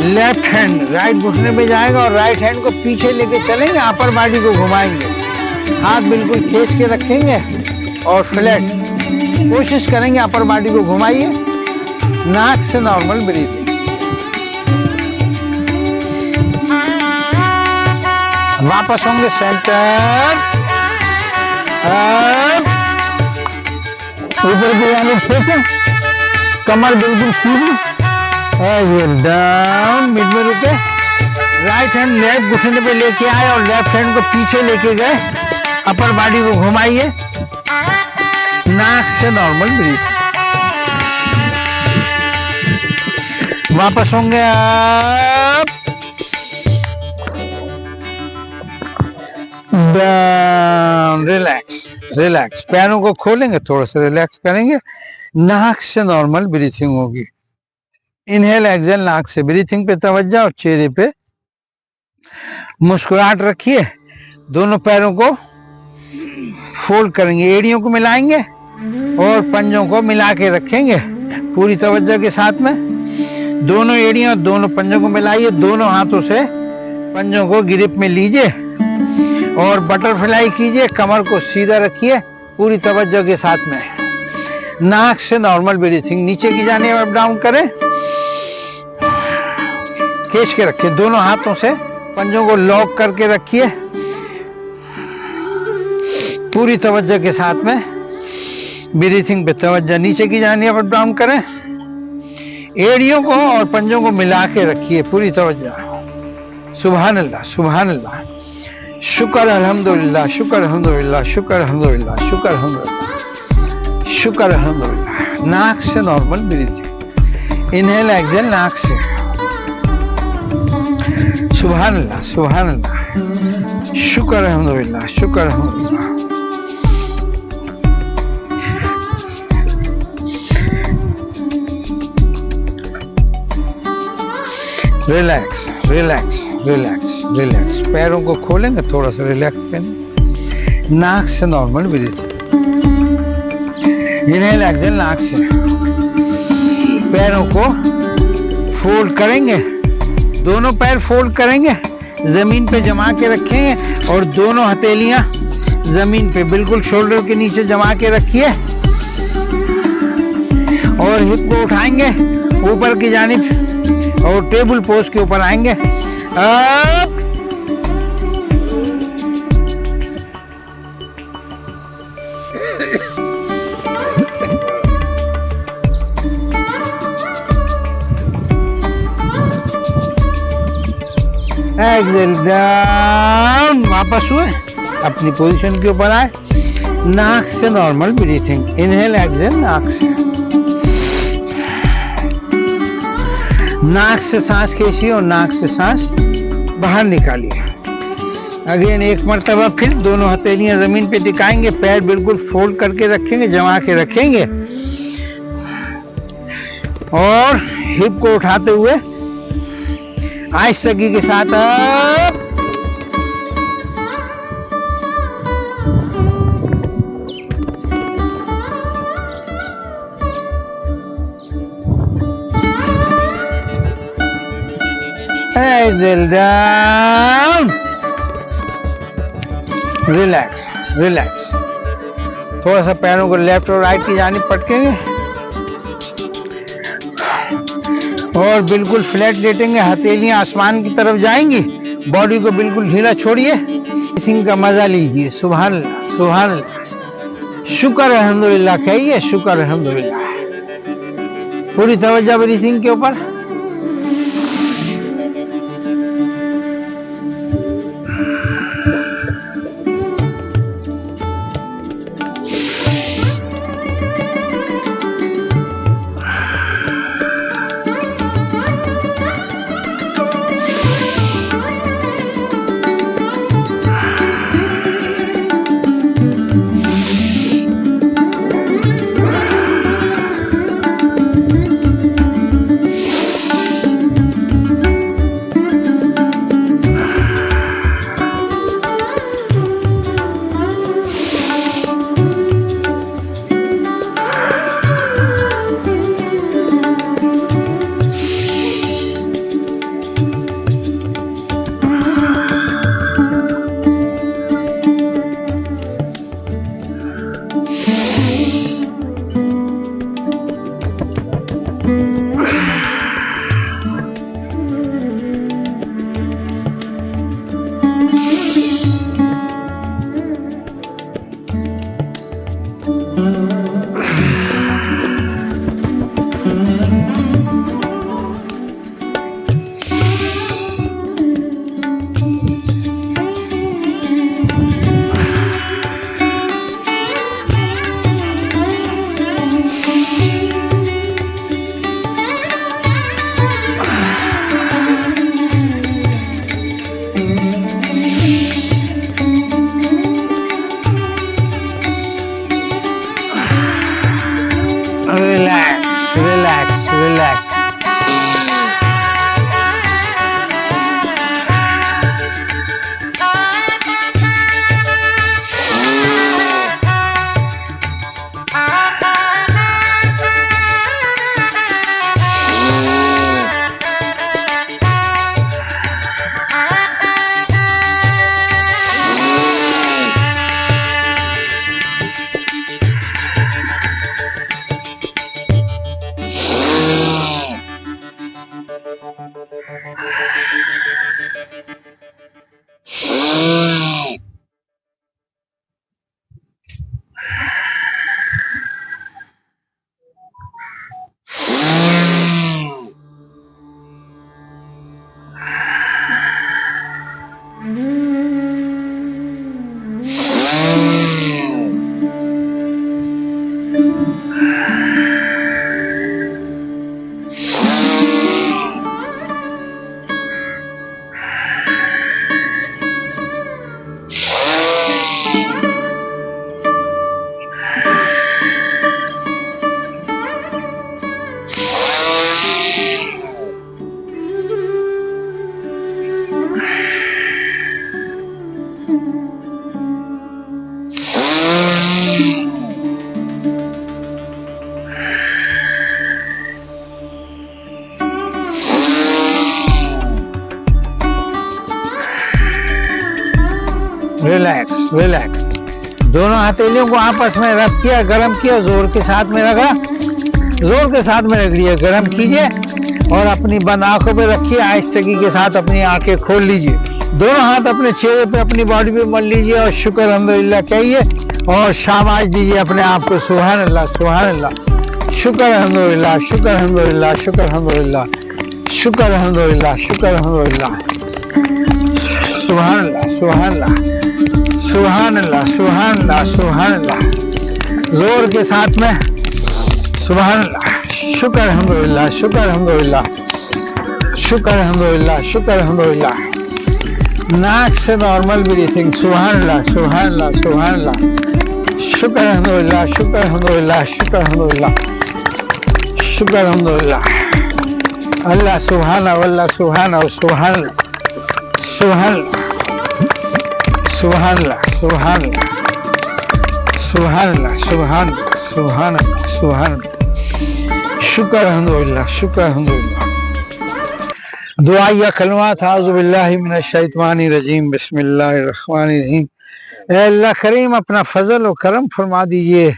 लेफ्ट हैंड राइट घुटने पे जाएगा और राइट हैंड को पीछे लेके चलेंगे, अपर बॉडी को घुमाएंगे, हाथ बिल्कुल खींच के रखेंगे और फ्लैट। कोशिश करेंगे अपर बॉडी को घुमाइए, नाक से नॉर्मल ब्रीथिंग। वापस होंगे सेंटर, ऊपर की जानिब फेंकें, कमर बिल्कुल सीधी, डाउन, मिड में रुके, राइट हैंड लेफ्ट घुटने पे लेके आए और लेफ्ट हैंड को पीछे लेके गए, अपर बॉडी को घुमाइए, नाक से नॉर्मल ब्रीथ। वापस होंगे अप, डाउन, रिलैक्स रिलैक्स, पैरों को खोलेंगे, थोड़ा सा रिलैक्स करेंगे, नाक से नॉर्मल ब्रीथिंग होगी। इनहेल एक्सहेल, नाक से ब्रीथिंग पे तवज्जो और चेहरे पे मुस्कुराहट रखिए। दोनों पैरों को फोल्ड करेंगे, एड़ियों को मिलाएंगे और पंजों को मिला के रखेंगे पूरी तवज्जो के साथ में। दोनों एड़ियों और दोनों पंजों को मिलाइए, दोनों हाथों से पंजों को गिरिप में लीजिए और बटरफ्लाई कीजिए, कमर को सीधा रखिए पूरी तवज्जो के साथ में। नाक से नॉर्मल ब्रीथिंग, नीचे की जानिब अप डाउन करें, खींच के रखिए, दोनों हाथों से पंजों को लॉक करके रखिए पूरी तवज्जो के साथ में। ब्रीथिंग पे तवज्जो, नीचे की जानिब अप डाउन करें, एड़ियों को और पंजों को मिला के रखिए पूरी तवज्जो। सुभान अल्लाह, सुभान अल्लाह, शुक्र अल्हम्दुलिल्लाह, शुक्र अल्हम्दुलिल्लाह, शुक्र अल्हम्दुलिल्लाह, शुक्र अल्हम्दुलिल्लाह, शुक्र अल्हम्दुलिल्लाह। नाक से नॉर्मल ब्रीथिंग, इनहेल एक्सहेल नाक से। सुभान अल्लाह, सुभान अल्लाह, शुक्र अल्हम्दुलिल्लाह, शुक्र अल्हम्दुलिल्लाह। रिलैक्स रिलैक्स रिलैक्स रिलैक्स, पैरों को खोलेंगे, थोड़ा सा रिलैक्स करेंगे, नाक से नॉर्मल ब्रीथिंग। इनहेल एक्सहेल नाक से, पैरों को फोल्ड करेंगे, दोनों पैर फोल्ड करेंगे, जमीन पे जमा के रखेंगे और दोनों हथेलियां जमीन पे बिल्कुल शोल्डर के नीचे जमा के रखिए और हिप को उठाएंगे ऊपर की जानिब और टेबल पोज के ऊपर आएंगे। अप, एक्सहेल डाउन, वापस हुए, अपनी पोजीशन के ऊपर आए, नाक से नॉर्मल ब्रीथिंग। इनहेल एक्सहेल नाक से, नाक से सांस खींचिए और नाक से सांस बाहर निकालिए। अगेन एक मर्तबा फिर दोनों हथेलियां जमीन पे टिकाएंगे, पैर बिल्कुल फोल्ड करके रखेंगे, जमा के रखेंगे और हिप को उठाते हुए आहिस्तगी के साथ up, exhale down, relax relax, थोड़ा सा पैरों को लेफ्ट और राइट की जानिब पटकेंगे और बिल्कुल फ्लैट लेटेंगे, हथेलियां आसमान की तरफ जाएंगी, बॉडी को बिल्कुल ढीला छोड़िए, ब्रीथिंग का मजा लीजिए। सुभान अल्लाह, सुभान अल्लाह, शुक्र अल्हम्दुलिल्लाह कहिए, शुक्र अल्हम्दुलिल्लाह। पूरी तवज्जो ब्रीथिंग के ऊपर। Relax relax. दोनों हथेलियों को आपस में रख किया, गर्म किया, जोर के साथ में रखा, जोर के साथ में रख लिया, गर्म कीजिए और अपनी बंद आंखों पे रखिए। आहिस्तगी के साथ अपनी आंखें खोल लीजिए, दोनों हाथ अपने चेहरे पे, अपनी बॉडी पे मल लीजिए और शुक्र अल्हम्दुलिल्लाह कहिए और शाबाश दीजिए अपने आप को। सुभान अल्लाह, सुभान अल्लाह, शुक्र अल्हम्दुलिल्लाह, शुक्र अल्हम्दुलिल्लाह, शुक्र अल्हम्दुलिल्लाह, शुक्र अल्हम्दुलिल्लाह, शुक्र अल्हम्दुलिल्लाह, सुभान अल्लाह, सुभान अल्लाह, सुभान अल्लाह, सुभान अल्लाह, सुभान अल्लाह, जोर के साथ में सुभान अल्लाह, शुक्र अल्हम्दुलिल्लाह, शुक्र अल्हम्दुलिल्लाह, शुक्र अल्हम्दुलिल्लाह, शुक्र अल्हम्दुलिल्लाह। नाक से नॉर्मल ब्रीथिंग, सुभान अल्लाह, सुभान अल्लाह, सुभान अल्लाह, शुक्र अल्हम्दुलिल्लाह, शुक्र अल्हम्दुलिल्लाह, शुक्र अल्हम्दुलिल्लाह, शुक्र अल्हम्दुलिल्लाह, अल्लाह सुभान अल्लाह, सुभान सुभान सुभान सुभान सुभान सुभान सुभान सुभान सुभान, शुक्र अल्हम्दुलिल्लाह, शुक्र अल्हम्दुलिल्लाह। दुआ या कलमा था, औज़ु बिल्लाहि मिनश शैतानिर रजीम, बिस्मिल्लाहिर रहमानिर रहीम। ऐ अल्लाह करीम अपना फजल और करम फरमा दीजिए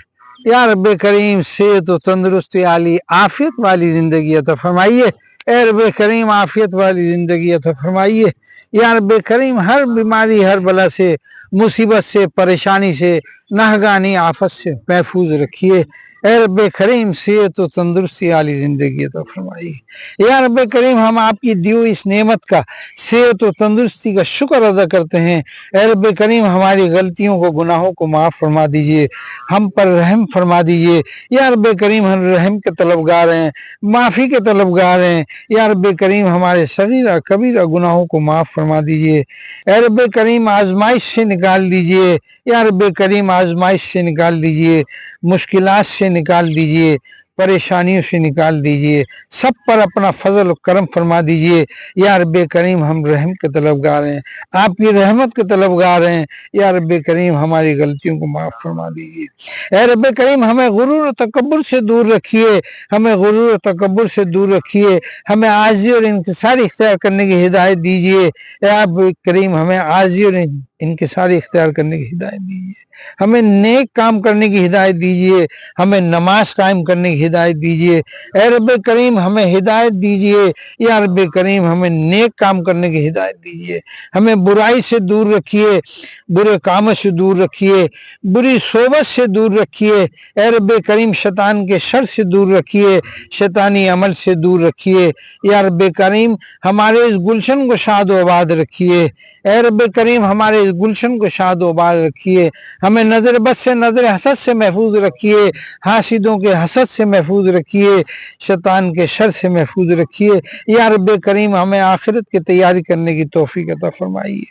या रब्बे करीम, सेहत और तंदुरुस्ती आली आफियत वाली जिंदगी अता फरमाइए। ऐ रब्बे करीम आफियत वाली जिंदगी अता फरमाइए या रब्बे करीम। हर बीमारी, हर बला से, मुसीबत से, परेशानी से, नाहगानी आफत से महफूज रखिए। ऐ रब्बे करीम सेहत और तंदुरुस्ती वाली जिंदगी अता फरमाइए या रब्बे करीम। हम आपकी दी हुई इस नेमत का, सेहत और तंदुरुस्ती का शुक्र अदा करते हैं। ऐ रब्बे करीम हमारी गलतियों को, गुनाहों को माफ़ फरमा दीजिए, हम पर रहम फरमा दीजिए या रब्बे करीम। हम रहम के तलबगार हैं, माफ़ी के तलबगार हैं या रब्बे करीम। हमारे सगीरा कबीरा गुनाहों को माफ़ फरमा दीजिए। ऐ रब्बे करीम आजमाइश से निकाल दीजिए या रब्बे करीम, आजमाइश से निकाल दीजिए, मुश्किलात से निकाल दीजिए, परेशानियों से निकाल दीजिए, सब पर अपना फजल और करम फरमा दीजिए या रब्बे करीम। हम रहम के तलबगार हैं, आपकी रहमत के तलबगार हैं या रब्बे करीम। हमारी गलतियों को माफ़ फरमा दीजिए। ऐ रब्बे करीम हमें गुरूर और तकब्बुर से दूर रखिए, हमें गुरूर और तकब्बुर से दूर रखिए। हमें आजी और इंकिसार इख्तियार करने की हिदायत दीजिए। ऐ रब्बे करीम हमें आजी और इंकिसारी इख्तियार करने की हिदायत दीजिए। हमें नेक काम करने की हिदायत दीजिए, हमें नमाज कायम करने की हिदायत दीजिए। ऐ रब्बे करीम हमें हिदायत दीजिए या रब्बे करीम। हमें नेक काम करने की हिदायत दीजिए। हमें बुराई से दूर रखिए, बुरे कामों से दूर रखिए, बुरी सोबत से दूर रखिए। ऐ रब्बे करीम शैतान के शर से दूर रखिए, शैतानी अमल से दूर रखिए या रब्बे करीम। हमारे इस गुलशन को शाद व आबाद रखिए। ऐ रब्बे करीम हमारे इस गुलशन को शाद व आबाद रखिए। हमें नजर बद से, नजर हसद से महफूज रखिए, हासिदों के हसद से महफूज रखिए, शैतान के शर से महफूज रखिए या रब्बे करीम। हमें आखिरत की तैयारी करने की तौफीक अता फरमाइए।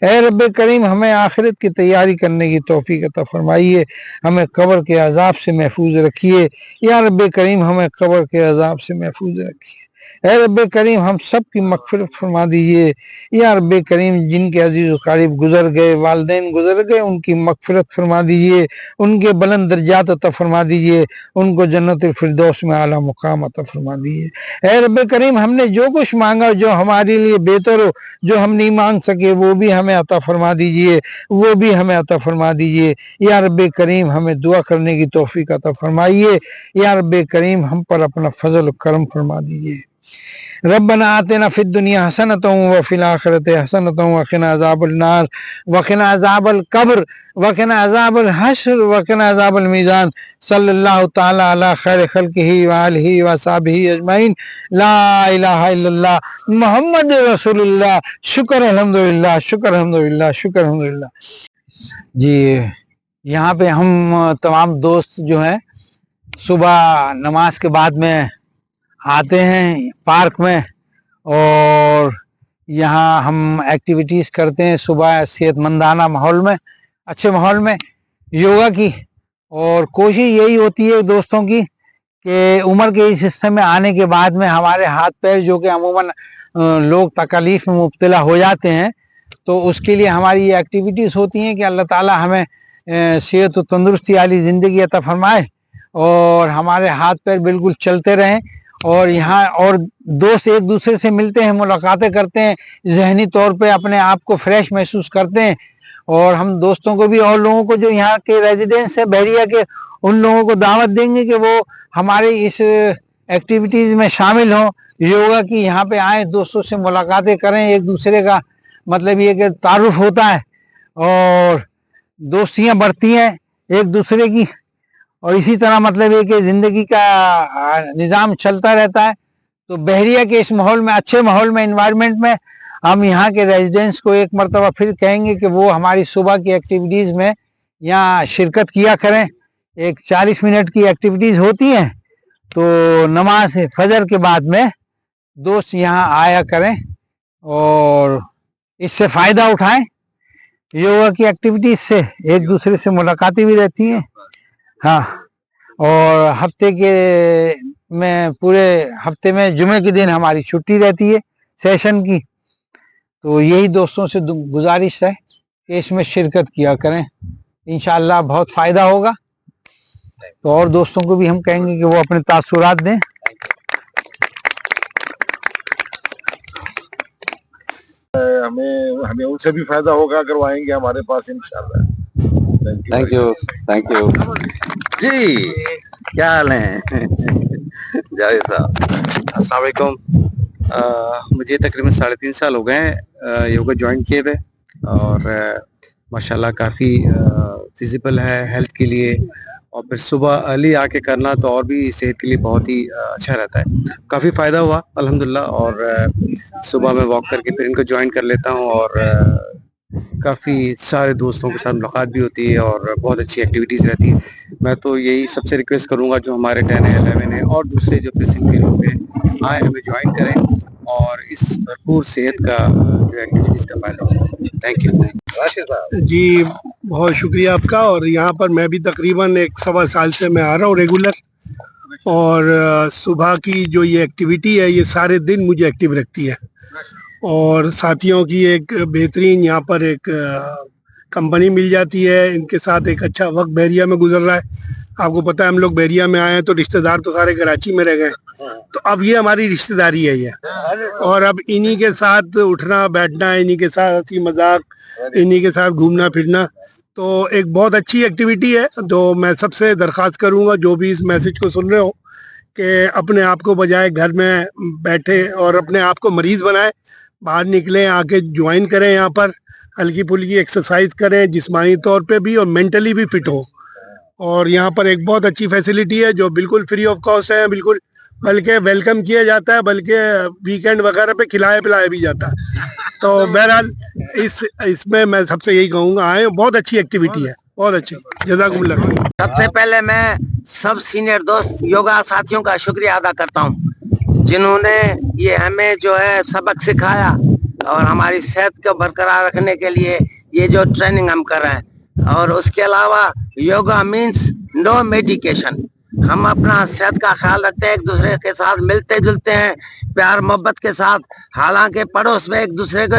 ऐ रब्बे करीम हमें आखिरत की तैयारी करने की तौफीक अता फरमाइए। हमें कब्र के अजाब से महफूज रखिए या रब्बे करीम। हमें कब्र के अजाब से महफूज रखिए। ऐ रब्बे करीम हम सब की मग़फ़िरत फरमा दीजिए या रब्बे करीम। जिनके अजीज़ व क़रीब गुजर गए, वालिदैन गुजर गए, उनकी मग़फ़िरत फरमा दीजिए, उनके बुलंद दर्जात अता फरमा दीजिए, उनको जन्नतुल फिरदौस में आला मुकाम अता फरमा दीजिए। ऐ रब्बे करीम हमने जो कुछ मांगा, जो हमारे लिए बेहतर हो, जो हम नहीं मांग सके, वो भी हमें अता फरमा दीजिए, वो भी हमें अता फरमा दीजिए या रब्बे करीम। हमें दुआ करने की तौफीक अता फरमाइए या रब्बे करीम। हम पर अपना फजल व करम फरमा दीजिए। रब्बना आतिना फिद दुनिया हसनतन व फिल आखिरति हसनतन व क़िना अज़ाबन नार व क़िना अज़ाबल क़ब्र व क़िना अज़ाबल हश्र व क़िना अज़ाबल मीज़ान। सल्लल्लाहु तआला अला खैर खल्क़िही व आलिही व असहाबिही अजमईन। ला इलाहा इल्लल्लाह मुहम्मद रसूलुल्लाह। शुक्र अल्हम्दुलिल्लाह, शुक्र अल्हम्दुलिल्लाह, शुक्र अल्हम्दुलिल्लाह। जी यहाँ पे हम तमाम दोस्त जो हैं सुबह नमाज के बाद में आते हैं पार्क में और यहाँ हम एक्टिविटीज़ करते हैं सुबह सेहतमंदाना माहौल में, अच्छे माहौल में योगा की। और कोशिश यही होती है दोस्तों की कि उम्र के इस हिस्से में आने के बाद में हमारे हाथ पैर जो कि अमूमन लोग तकलीफ़ में मुब्तला हो जाते हैं, तो उसके लिए हमारी ये एक्टिविटीज़ होती हैं कि अल्लाह ताला हमें सेहत और तंदुरुस्ती वाली ज़िंदगी अता फरमाए और हमारे हाथ पैर बिल्कुल चलते रहें। और यहाँ और दोस्त एक दूसरे से मिलते हैं, मुलाकातें करते हैं, जहनी तौर पे अपने आप को फ्रेश महसूस करते हैं और हम दोस्तों को भी और लोगों को जो यहाँ के रेजिडेंट्स है बहरिया के, उन लोगों को दावत देंगे कि वो हमारे इस एक्टिविटीज में शामिल हों, योगा की यहाँ पे आए, दोस्तों से मुलाकातें करें, एक दूसरे का मतलब ये कि तारुफ होता है और दोस्तियां बढ़ती हैं एक दूसरे की, और इसी तरह मतलब ये कि जिंदगी का निज़ाम चलता रहता है। तो बहरिया के इस माहौल में, अच्छे माहौल में, इन्वायरमेंट में हम यहाँ के रेजिडेंट्स को एक मरतबा फिर कहेंगे कि वो हमारी सुबह की एक्टिविटीज़ में यहाँ शिरकत किया करें। एक 40 मिनट की एक्टिविटीज़ होती हैं, तो नमाज फजर के बाद में दोस्त यहाँ आया करें और इससे फ़ायदा उठाएं। योगा की एक्टिविटीज़ से एक दूसरे से मुलाकातें भी रहती हैं। हाँ, और हफ्ते के में पूरे हफ्ते में जुमे के दिन हमारी छुट्टी रहती है सेशन की। तो यही दोस्तों से गुजारिश है कि इसमें शिरकत किया करें, इंशाअल्लाह बहुत फ़ायदा होगा। तो और दोस्तों को भी हम कहेंगे कि वो अपने तासुरात दें। हमें उनसे भी फायदा होगा अगर वो आएंगे हमारे पास इंशाल्लाह। थैंक यू जी। क्या हाल है जावेद साहब? अस्सलाम वालेकुम। मुझे तकरीबन 3.5 साल हो गए हैं योगा ज्वाइन किए हुए, और माशाल्लाह काफ़ी फिजिबल है हेल्थ के लिए, और फिर सुबह अर्ली आके करना तो और भी सेहत के लिए बहुत ही अच्छा रहता है। काफ़ी फ़ायदा हुआ अल्हम्दुलिल्लाह, और सुबह मैं वॉक करके फिर इनको ज्वाइन कर लेता हूँ, और काफ़ी सारे दोस्तों के साथ मुलाकात भी होती है और बहुत अच्छी एक्टिविटीज़ रहती है। मैं तो यही सबसे रिक्वेस्ट करूँगा जो हमारे 10 है 11 है और दूसरे जो प्रेसिडेंट के लोग हैं आए हमें ज्वाइन करें और इस भरपूर सेहत का जो एक्टिविटीज़ का फायदा होता है। Thank you. राशिद साहब जी बहुत शुक्रिया आपका। और यहाँ पर मैं भी तकरीबन 1-1.25 साल से मैं आ रहा हूँ रेगुलर, और सुबह की जो ये एक्टिविटी है ये सारे दिन मुझे एक्टिव रखती है। और साथियों की एक बेहतरीन यहाँ पर एक कंपनी मिल जाती है, इनके साथ एक अच्छा वक्त बहरिया में गुजर रहा है। आपको पता है हम लोग बहरिया में आए हैं तो रिश्तेदार तो सारे कराची में रह गए, तो अब ये हमारी रिश्तेदारी है ये, और अब इन्हीं के साथ उठना बैठना, इन्हीं के साथ हंसी मजाक, इन्हीं के साथ घूमना फिरना, तो एक बहुत अच्छी एक्टिविटी है। तो मैं सबसे दरख्वास्त करूँगा जो भी इस मैसेज को सुन रहे हो कि अपने आप को बजाय घर में बैठे और अपने आप को मरीज बनाए, बाहर निकलें, आके ज्वाइन करें, यहाँ पर हल्की फुल्की एक्सरसाइज करें, जिस्मानी तौर पे भी और मेंटली भी फिट हो। और यहाँ पर एक बहुत अच्छी फैसिलिटी है जो बिल्कुल फ्री ऑफ कॉस्ट है, बिल्कुल बल्कि वेलकम किया जाता है, बल्कि वीकेंड वगैरह पे खिलाया पिलाया भी जाता है। तो बहरहाल इसमें मैं सबसे यही कहूँगा आए, बहुत अच्छी एक्टिविटी है, बहुत अच्छी। जज़ाकुमुल्लाह। सबसे पहले मैं सब सीनियर दोस्त योगा साथियों का शुक्रिया अदा करता हूँ जिन्होंने ये हमें जो है सबक सिखाया और हमारी सेहत को बरकरार रखने के लिए ये जो ट्रेनिंग हम कर रहे हैं। और उसके अलावा योगा मीन्स नो मेडिकेशन, हम अपना सेहत का ख्याल रखते हैं, एक दूसरे के साथ मिलते जुलते हैं प्यार मोहब्बत के साथ। हालांकि पड़ोस में एक दूसरे को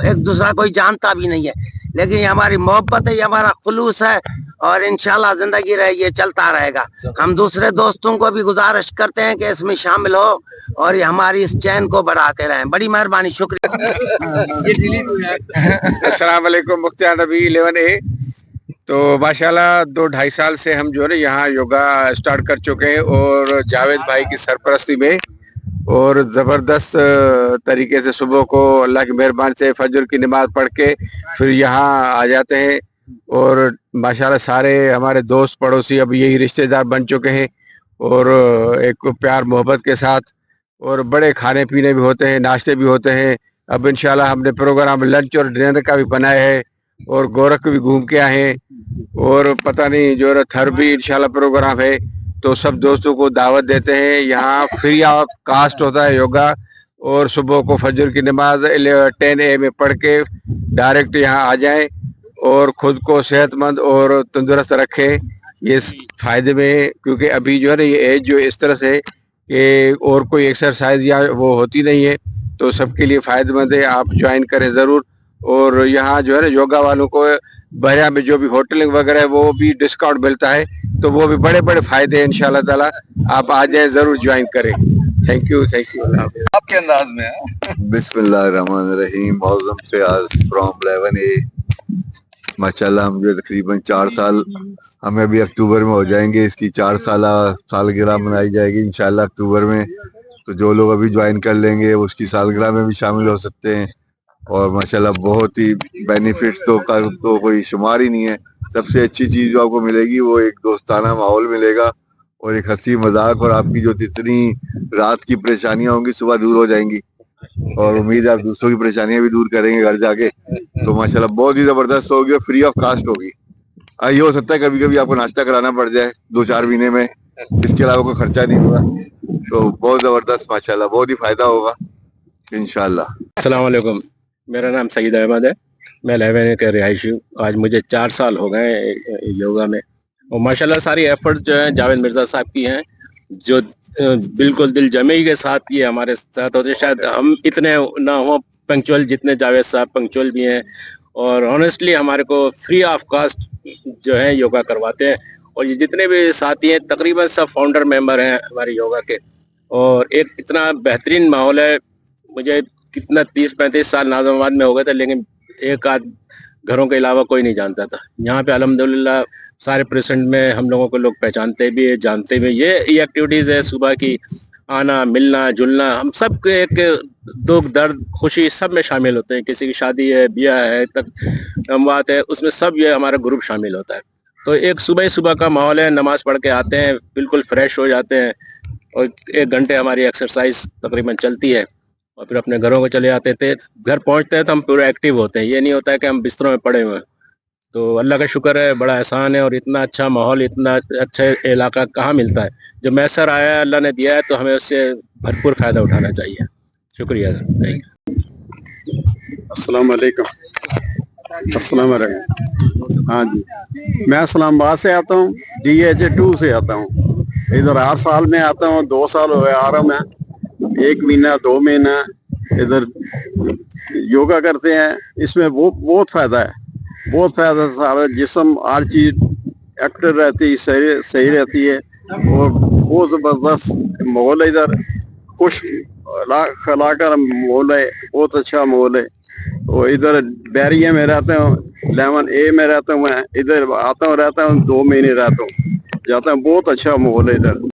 एक दूसरा कोई जानता भी नहीं है, लेकिन ये हमारी मोहब्बत है, ये हमारा खुलूस है, और इंशाल्लाह जिंदगी रहे ये चलता रहेगा। हम दूसरे दोस्तों को भी गुजारिश करते हैं कि इसमें शामिल हो और ये हमारी इस चैन को बढ़ाते रहें। बड़ी मेहरबानी, शुक्रिया। अस्सलाम वालेकुम। मुख्तार नबी 11A। तो माशाल्लाह 2-2.5 साल से हम जो है ना यहाँ योगा स्टार्ट कर चुके हैं, और जावेद भाई की सरपरस्ती में, और ज़बरदस्त तरीके से सुबह को अल्लाह की मेहरबानी से फजर की नमाज पढ़ के फिर यहाँ आ जाते हैं। और माशाल्लाह सारे हमारे दोस्त पड़ोसी अब यही रिश्तेदार बन चुके हैं, और एक प्यार मोहब्बत के साथ, और बड़े खाने पीने भी होते हैं, नाश्ते भी होते हैं। अब इंशाल्लाह हमने प्रोग्राम लंच और डिनर का भी बनाया है, और गोरख भी घूम के आए हैं, और पता नहीं जो है थर भी इंशाल्लाह प्रोग्राम है। तो सब दोस्तों को दावत देते हैं, यहाँ फ्री ऑफ कास्ट होता है योगा, और सुबह को फजर की नमाज 10 AM में पढ़ के डायरेक्ट यहाँ आ जाएं और खुद को सेहतमंद और तंदुरुस्त रखें। ये फायदे में, क्योंकि अभी जो है ना ये एज जो इस तरह से कि और कोई एक्सरसाइज या वो होती नहीं है, तो सबके लिए फ़ायदेमंद है। आप ज्वाइन करें ज़रूर। और यहाँ जो है ना योगा वालों को बहरिया में जो भी होटलिंग वगैरह है वो भी डिस्काउंट मिलता है, तो वो भी बड़े बड़े फायदे हैं। इंशाल्लाह ताला आप आ जाए, ज़रूर ज्वाइन करें। Thank you. आपके अंदाज में बिस्मिल्लाहिर्रहमानिर्रहीम। Mauzam Fayaz from 11A। माशाल्लाह हम जो तकरीबन 4 साल, हमें अभी अक्टूबर में हो जाएंगे, इसकी 4 सालगिरह मनाई जाएगी इंशाल्लाह अक्टूबर में। तो जो लोग अभी ज्वाइन कर लेंगे उसकी सालगिरह में भी शामिल हो सकते हैं। और माशाल्लाह बहुत ही बेनिफिट्स तो का तो कोई शुमार ही नहीं है। सबसे अच्छी चीज़ जो आपको मिलेगी वो एक दोस्ताना माहौल मिलेगा और एक हंसी मजाक, और आपकी जो जितनी रात की परेशानियां होंगी सुबह दूर हो जाएंगी, और उम्मीद है आप दूसरों की परेशानियां भी दूर करेंगे घर जाके। तो माशाल्लाह बहुत ही ज़बरदस्त होगी और फ्री ऑफ कास्ट होगी। ये हो सकता है कभी कभी आपको नाश्ता कराना पड़ जाए 2-4 महीने में, इसके अलावा कोई खर्चा नहीं होगा। तो बहुत ज़बरदस्त माशाल्लाह, बहुत ही फ़ायदा होगा इंशाल्लाह। अस्सलाम वालेकुम, मेरा नाम सईद अहमद है, मैं 11 का रिहायशी हूँ। आज मुझे 4 साल हो गए योगा में, और माशाल्लाह सारी एफर्ट्स जो हैं जावेद मिर्ज़ा साहब की हैं, जो बिल्कुल दिल जमी के साथ ये हमारे साथ होते। शायद हम इतने ना हो पंक्चुअल जितने जावेद साहब पंक्चुअल भी हैं, और ऑनेस्टली हमारे को फ्री ऑफ कास्ट जो है योगा करवाते हैं। और ये जितने भी साथी हैं तकरीबन सब फाउंडर मेंबर हैं हमारे योगा के, और एक इतना बेहतरीन माहौल है। मुझे कितना 30-35 साल नाज़िमाबाद में हो गए थे, लेकिन एक आध घरों के अलावा कोई नहीं जानता था। यहाँ पे अल्हम्दुलिल्लाह सारे प्रेजेंट में हम लोगों को लोग पहचानते भी है, जानते भी। ये एक्टिविटीज़ है सुबह की, आना मिलना जुलना, हम सब के एक दुख दर्द खुशी सब में शामिल होते हैं। किसी की शादी है, ब्याह है, तक अमवात है, उसमें सब ये हमारा ग्रुप शामिल होता है। तो एक सुबह का माहौल है, नमाज पढ़ के आते हैं, बिल्कुल फ्रेश हो जाते हैं, और 1 घंटे हमारी एक्सरसाइज तकरीबन चलती है, और फिर अपने घरों को चले आते थे। घर पहुंचते हैं तो हम पूरे एक्टिव होते हैं, ये नहीं होता है कि हम बिस्तरों में पड़े हुए हैं। तो अल्लाह का शुक्र है, बड़ा एहसान है, और इतना अच्छा माहौल, इतना अच्छा इलाका कहाँ मिलता है। जो मैसर आया है, अल्लाह ने दिया है, तो हमें उससे भरपूर फ़ायदा उठाना चाहिए। शुक्रिया। अस्सलाम वालेकुम। अस्सलाम वालेकुम। हाँ जी, मैं इस्लामाबाद से आता हूँ, DH2 से आता हूँ। इधर 8 साल में आता हूँ, 2 साल हो गए आ रहा हूँ मैं। 1 महीना 2 महीना इधर योगा करते हैं। इसमें वो बहुत फ़ायदा है, बहुत फ़ायदा। सारा जिस्म हर चीज़ एक्टिव रहती है, सही रहती है, और बहुत ज़बरदस्त माहौल है इधर। खुश खलाकर माहौल है, बहुत अच्छा माहौल है। और इधर बैरिया में रहता हूँ, 11A में रहता हूँ मैं। इधर आता हूँ, रहता हूँ, 2 महीने रहता हूँ, जाता हूँ। बहुत अच्छा माहौल है इधर।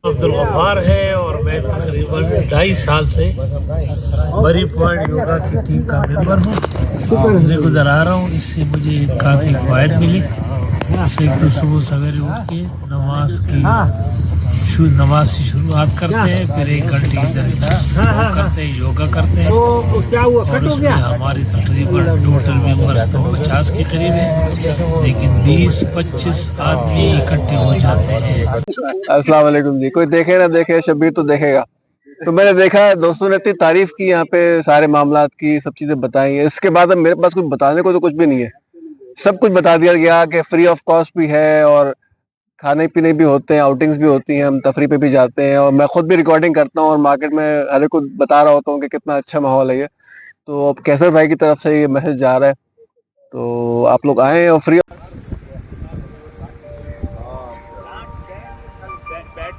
अब्दुल गफ्फार है, और मैं तकरीबन 2.5 साल से बरी पॉइंट योगा की टीम का मेंबर हूँ। रेगुलर आ रहा हूँ, इससे मुझे काफ़ी फ़ायदा मिली। एक तो सुबह सवेरे उठ के नमाज से शुरुआत करते हैं, फिर 1 घंटे इधर एक्सरसाइज करते हैं, योगा करते हैं। और उसमें हमारी तकरीबन टोटल मेंबर्स तो 50 के करीब है, लेकिन 20-25 आदमी इकट्ठे हो जाते हैं। अस्सलाम वालेकुम जी। कोई देखे ना देखे, शब्बीर तो देखेगा। तो मैंने देखा, दोस्तों ने इतनी तारीफ की यहाँ पे, सारे मामलात की, सब चीजें बताई है। इसके बाद अब मेरे पास कुछ बताने को तो कुछ भी नहीं है, सब कुछ बता दिया गया कि फ्री ऑफ कॉस्ट भी है, और खाने पीने भी होते हैं, आउटिंग्स भी होती हैं, हम तफरी पे भी जाते हैं, और मैं खुद भी रिकॉर्डिंग करता हूँ, और मार्केट में हर एक को बता रहा होता हूँ कि कितना अच्छा माहौल है ये। तो अब कैसर भाई की तरफ से ये मैसेज जा रहा है, तो आप लोग आए और फ्री बैठ